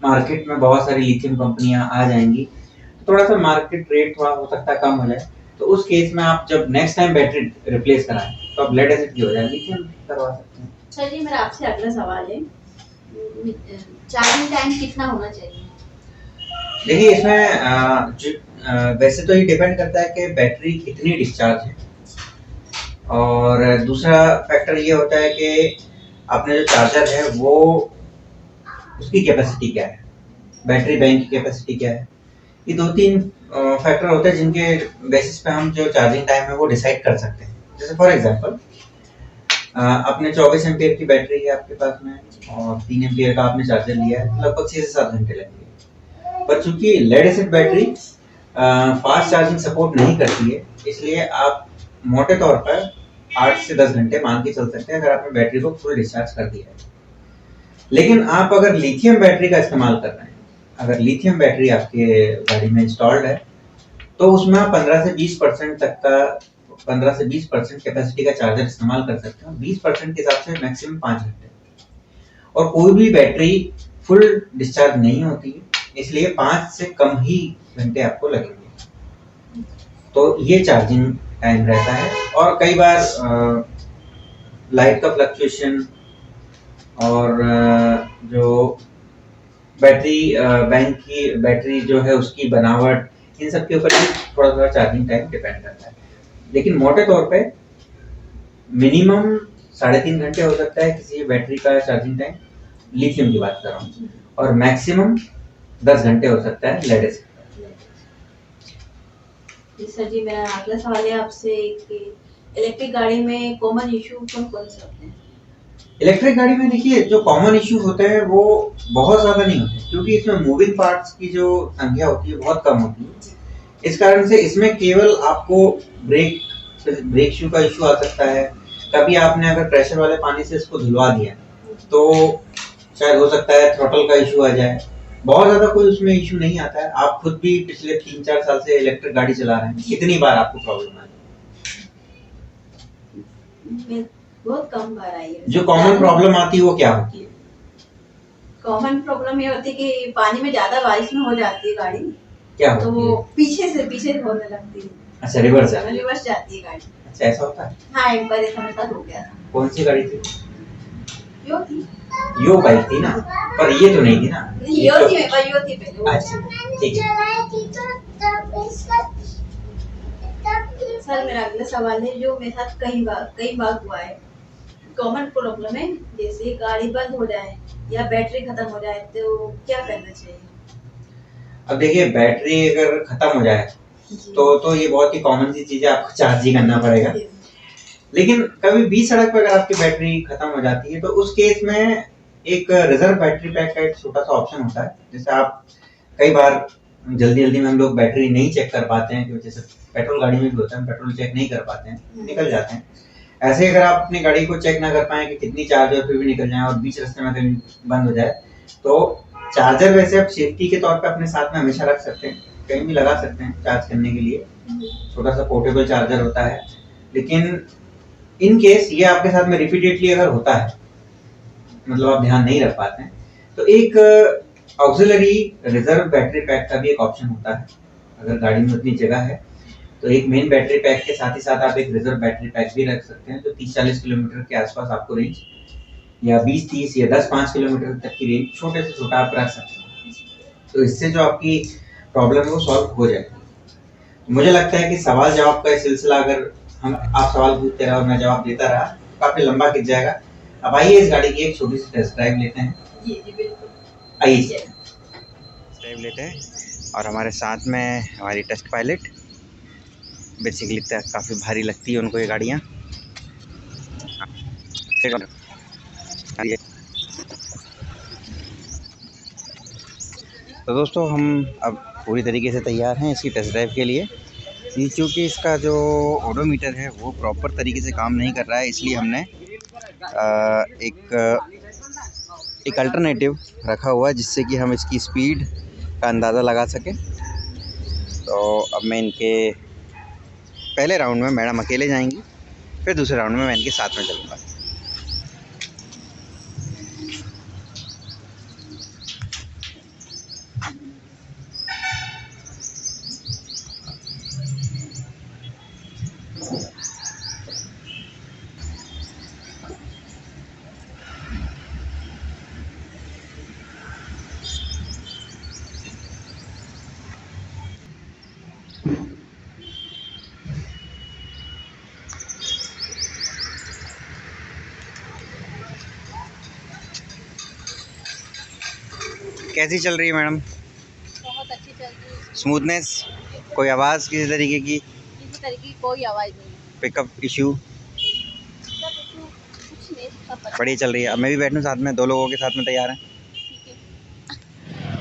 मार्केट में बहुत सारी लिथियम कंपनियां आ जाएंगी तो थोड़ा सा मार्केट रेट थोड़ा हो सकता है कम हो जाए, तो उस केस में आप जब नेक्स्ट टाइम बैटरी रिप्लेस कराएं तो आप लेड एसिड की बजाय लिथियम करवा सकते हैं। सर जी, मेरा आपसे अगला सवाल है, चार्जिंग टाइम कितना होना चाहिए? देखिए इसमें वैसे तो ये डिपेंड करता है कि बैटरी कितनी डिस्चार्ज है, और दूसरा फैक्टर ये होता है कि आपने जो चार्जर है वो उसकी कैपेसिटी क्या है, बैटरी बैंक की कैपेसिटी क्या है। ये 2-3 फैक्टर होते हैं जिनके बेसिस पे हम जो चार्जिंग टाइम है वो डिसाइड कर सकते हैं। जैसे फॉर एग्जांपल अपने 24 एम्पियर की बैटरी है आपके पास में और 3 एम्पियर का आपने चार्जर लिया है, लगभग 6 से 7 घंटे लगेंगे। पर चूंकि lead acid battery fast charging support नहीं करती है, इसलिए आप मोटे तौर पर 8 से 10 घंटे मान के चल सकते हैं अगर आपने बैटरी को फुल डिस्चार्ज कर दिया है। लेकिन आप अगर लिथियम बैटरी का इस्तेमाल कर रहे हैं, अगर लिथियम बैटरी आपके गाड़ी में इंस्टॉल्ड है, तो उसमें आप 15 से 20% कैपेसिटी का चार्जर इस्तेमाल कर सकते हैं। 20% के हिसाब से मैक्सिमम 5 घंटे, और कोई भी बैटरी फुल डिस्चार्ज नहीं होती है, इसलिए 5 से कम ही घंटे आपको लगेंगे। तो ये चार्जिंग टाइम रहता है, और कई बार लाइट का फ्लक्चुएशन और जो बैटरी बैंक की बैटरी जो है उसकी बनावट, इन सब के ऊपर भी थोड़ा थोड़ा चार्जिंग टाइम डिपेंड करता है। लेकिन मोटे तौर पे मिनिमम 3.5 घंटे हो सकता है किसी बैटरी का चार्जिंग टाइम, लिथियम की बात कर रहा हूँ, और मैक्सिमम 10 घंटे हो सकता है लेड एसिड। सर जी, मेरा अगला सवाल है आपसे कि इलेक्ट्रिक गाड़ी में कॉमन इशू कौन कौन से होते हैं? इलेक्ट्रिक गाड़ी में देखिए जो कॉमन इशू होते हैं वो बहुत ज्यादा नहीं होते, क्योंकि इसमें मूविंग पार्ट्स की जो संख्या होती है बहुत कम होती है। इस कारण से इसमें केवल आपको ब्रेक शू का इशू आ सकता है। कभी आपने अगर प्रेशर वाले पानी से इसको धुलवा दिया तो शायद हो सकता है थ्रॉटल का इशू आ जाए। बहुत ज्यादा कोई उसमें इशू नहीं आता है। आप खुद भी पिछले 3-4 साल से इलेक्ट्रिक गाड़ी चला रहे हैं, कितनी बार आपको प्रॉब्लम आई? बहुत कम बार आई है। जो कॉमन प्रॉब्लम आती है वो क्या होती है? कॉमन प्रॉब्लम ये होती है कि पानी में ज्यादा बारिश में हो जाती है गाड़ी, क्या तो होती वो है? पीछे से होने लगती है। अच्छा, रिवर्स जाती है। रिवर्स जाती है गाड़ी। अच्छा, ऐसा होता है। हाँ, एक बार ऐसा मेरे साथ हो गया था। कौन सी गाड़ी थी? यो थी। यो बाइक थी ना, पर ये तो नहीं थी ना। यो थी मेरे पास, यो थी पहले। अच्छा, ठीक है। सर, मेरा अगला सवाल है जो मेरे साथ कई बार हुआ है। कॉमन प्रॉब्लम है, जैसे गाड़ी बंद हो जाए या बैटरी खत्म हो जाए तो क्या करना चाहिए? अब देखिए, बैटरी अगर खत्म हो जाए तो ये बहुत ही कॉमन सी चीज है, आपको चार्ज ही करना पड़ेगा। लेकिन कभी बीच सड़क पर अगर आपकी बैटरी खत्म हो जाती है तो उस केस में एक रिजर्व बैटरी पैक का एक छोटा सा ऑप्शन होता है। जैसे आप कई बार जल्दी में हम लोग बैटरी नहीं चेक कर पाते हैं, क्योंकि जैसे पेट्रोल गाड़ी में भी होता है, पेट्रोल चेक नहीं कर पाते हैं, निकल जाते हैं। ऐसे अगर आप अपनी गाड़ी को चेक ना कर पाए कि कितनी चार्ज है, फिर भी निकल जाए और बीच रास्ते में कहीं बंद हो जाए, तो चार्जर वैसे आप सेफ्टी के तौर पे अपने साथ में हमेशा रख सकते हैं, कहीं भी लगा सकते हैं चार्ज करने के लिए। छोटा सा पोर्टेबल चार्जर होता है। लेकिन इन केस ये आपके साथ में रिपीटेडली अगर होता है, मतलब आप ध्यान नहीं रख पाते हैं, तो एक ऑक्सिलरी रिजर्व बैटरी पैक का भी एक ऑप्शन होता है। अगर गाड़ी में उतनी जगह है तो एक मेन बैटरी पैक के साथ ही साथ आप एक रिजर्व बैटरी पैक भी रख सकते हैं, तो 30-40 किलोमीटर के आसपास आपको रेंज, या 20-30 या 10-5 किलोमीटर तक की रेंज छोटे से छोटा आप रख सकते हैं। तो इससे जो आपकी प्रॉब्लम है वो सॉल्व हो जाएगी। मुझे लगता है कि सवाल जवाब का सिलसिला, अगर आप सवाल पूछते रहे और मैं जवाब देता रहा, काफी लंबा खिंच जाएगा। अब आइए इस गाड़ी की एक छोटी सी टेस्ट ड्राइव लेते हैं। जी बिल्कुल, आइए टेस्ट ड्राइव लेते हैं। और हमारे साथ में हमारी टेस्ट पायलट, बेसिकली काफ़ी भारी लगती है उनको ये गाड़ियाँ। तो दोस्तों, हम अब पूरी तरीके से तैयार हैं इसकी टेस्ट ड्राइव के लिए। क्योंकि इसका जो ओडोमीटर है वो प्रॉपर तरीके से काम नहीं कर रहा है, इसलिए हमने एक अल्टरनेटिव रखा हुआ है जिससे कि हम इसकी स्पीड का अंदाज़ा लगा सकें। तो अब मैं इनके पहले राउंड में मैडम अकेले जाएंगी, फिर दूसरे राउंड में मैं इनके साथ में चलूँगा। कैसी चल रही है मैडम? बहुत अच्छी चल रही है। स्मूथनेस, कोई आवाज़ किसी तरीके की? किसी तरीके की कोई आवाज़ नहीं। Pickup issue? कुछ नहीं, बढ़िया चल रही है। अब मैं भी बैठूं साथ में, 2 लोगों के साथ में तैयार हैं।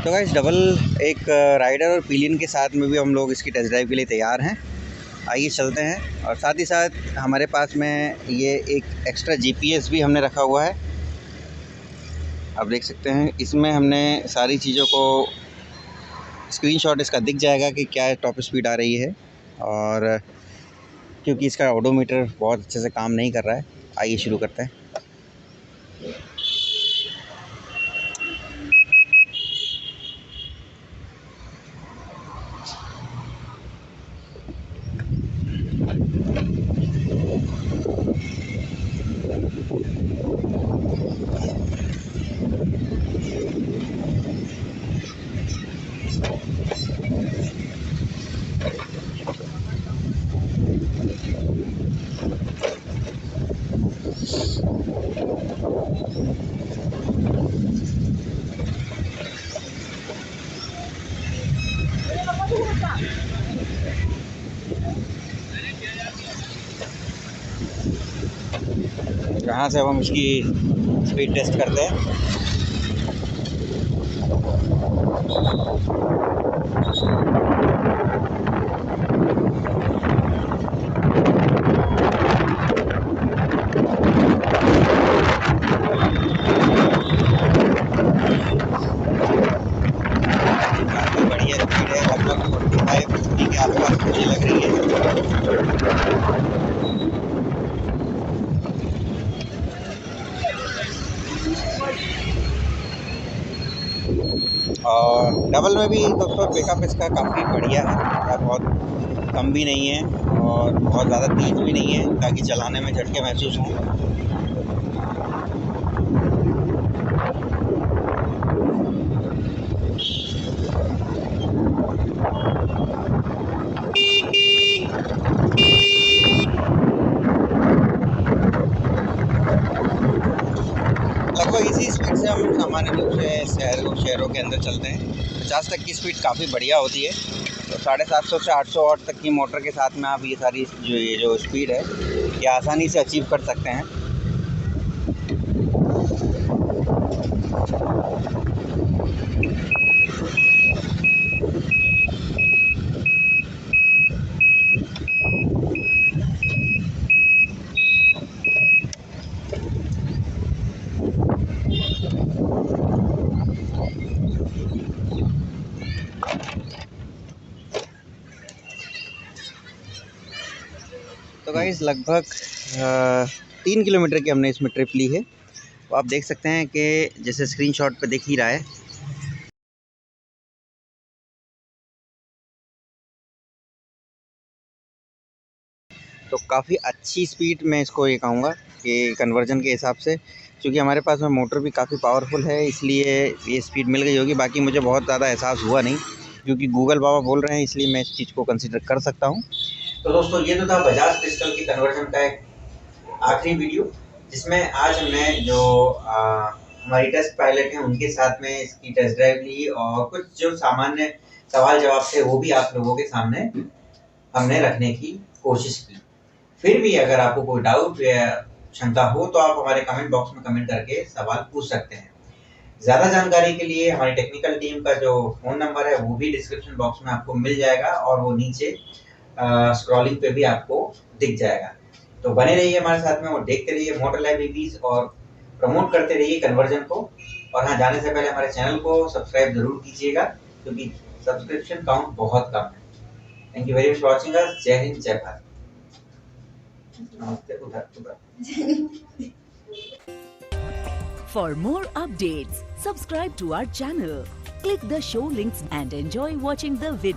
तो गाइस, डबल एक राइडर और पिलियन के साथ में भी हम लोग इसकी टेस्ट ड्राइव के लिए तैयार हैं। आइए चलते हैं। और साथ ही साथ हमारे पास में ये एक एक्स्ट्रा GPS भी हमने रखा हुआ है। आप देख सकते हैं, इसमें हमने सारी चीज़ों को स्क्रीनशॉट इसका दिख जाएगा कि क्या टॉप स्पीड आ रही है। और क्योंकि इसका ओडोमीटर बहुत अच्छे से काम नहीं कर रहा है, आइए शुरू करते हैं। यहाँ से अब हम इसकी स्पीड टेस्ट करते हैं। बढ़िया स्पीड है, लगभग 45-50 के आसपास मुझे लग रही है। और डबल में भी दोस्तों पिकअप इसका काफ़ी बढ़िया है, बहुत कम भी नहीं है और बहुत ज़्यादा तेज़ भी नहीं है, ताकि चलाने में झटके महसूस हों। लगभग इसी स्पीड से हम सामान्य रूप से शहरों के अंदर चलते हैं। 50 तक की स्पीड काफ़ी बढ़िया होती है। तो 750 से 800 वाट तक की मोटर के साथ में आप ये सारी जो स्पीड है ये आसानी से अचीव कर सकते हैं। तो गाइस लगभग 3 किलोमीटर की हमने इसमें ट्रिप ली है। तो आप देख सकते हैं कि जैसे स्क्रीनशॉट पे दिख ही रहा है, तो काफ़ी अच्छी स्पीड मैं इसको ये कहूँगा कि कन्वर्जन के हिसाब से, क्योंकि हमारे पास में मोटर भी काफ़ी पावरफुल है, इसलिए ये स्पीड मिल गई होगी। बाकी मुझे बहुत ज़्यादा एहसास हुआ नहीं, क्योंकि गूगल बाबा बोल रहे हैं, इसलिए मैं इस चीज़ को कंसिडर कर सकता हूँ। तो दोस्तों ये तो था बजाज क्रिस्टल की कन्वर्जन का एक आखिरी वीडियो, जिसमें आज हमने जो हमारी टेस्ट पायलट हैं उनके साथ में इसकी टेस्ट ड्राइव ली और कुछ जो सामान्य सवाल जवाब थे वो भी आप लोगों के सामने हमने रखने की कोशिश की। फिर भी अगर आपको कोई डाउट या शंका हो तो आप हमारे कमेंट बॉक्स में कमेंट करके सवाल पूछ सकते हैं। ज़्यादा जानकारी के लिए हमारी टेक्निकल टीम का जो फ़ोन नंबर है वो भी डिस्क्रिप्शन बॉक्स में आपको मिल जाएगा और वो नीचे स्क्रॉलिंग पे भी आपको दिख जाएगा। तो बने रहिए हमारे साथ में और देखते रहिए मोटर लाइव ईवीज़ और प्रमोट करते रहिए कन्वर्जन को। और हाँ, जाने से पहले हमारे चैनल को सब्सक्राइब ज़रूर कीजिएगा, क्योंकि सब्सक्रिप्शन काउंट बहुत कम है। Thank you very much for watching us. जय हिंद, जय भारत। नमस्ते। उधर For more updates, subscribe to our channel, click the show links and enjoy watching the video.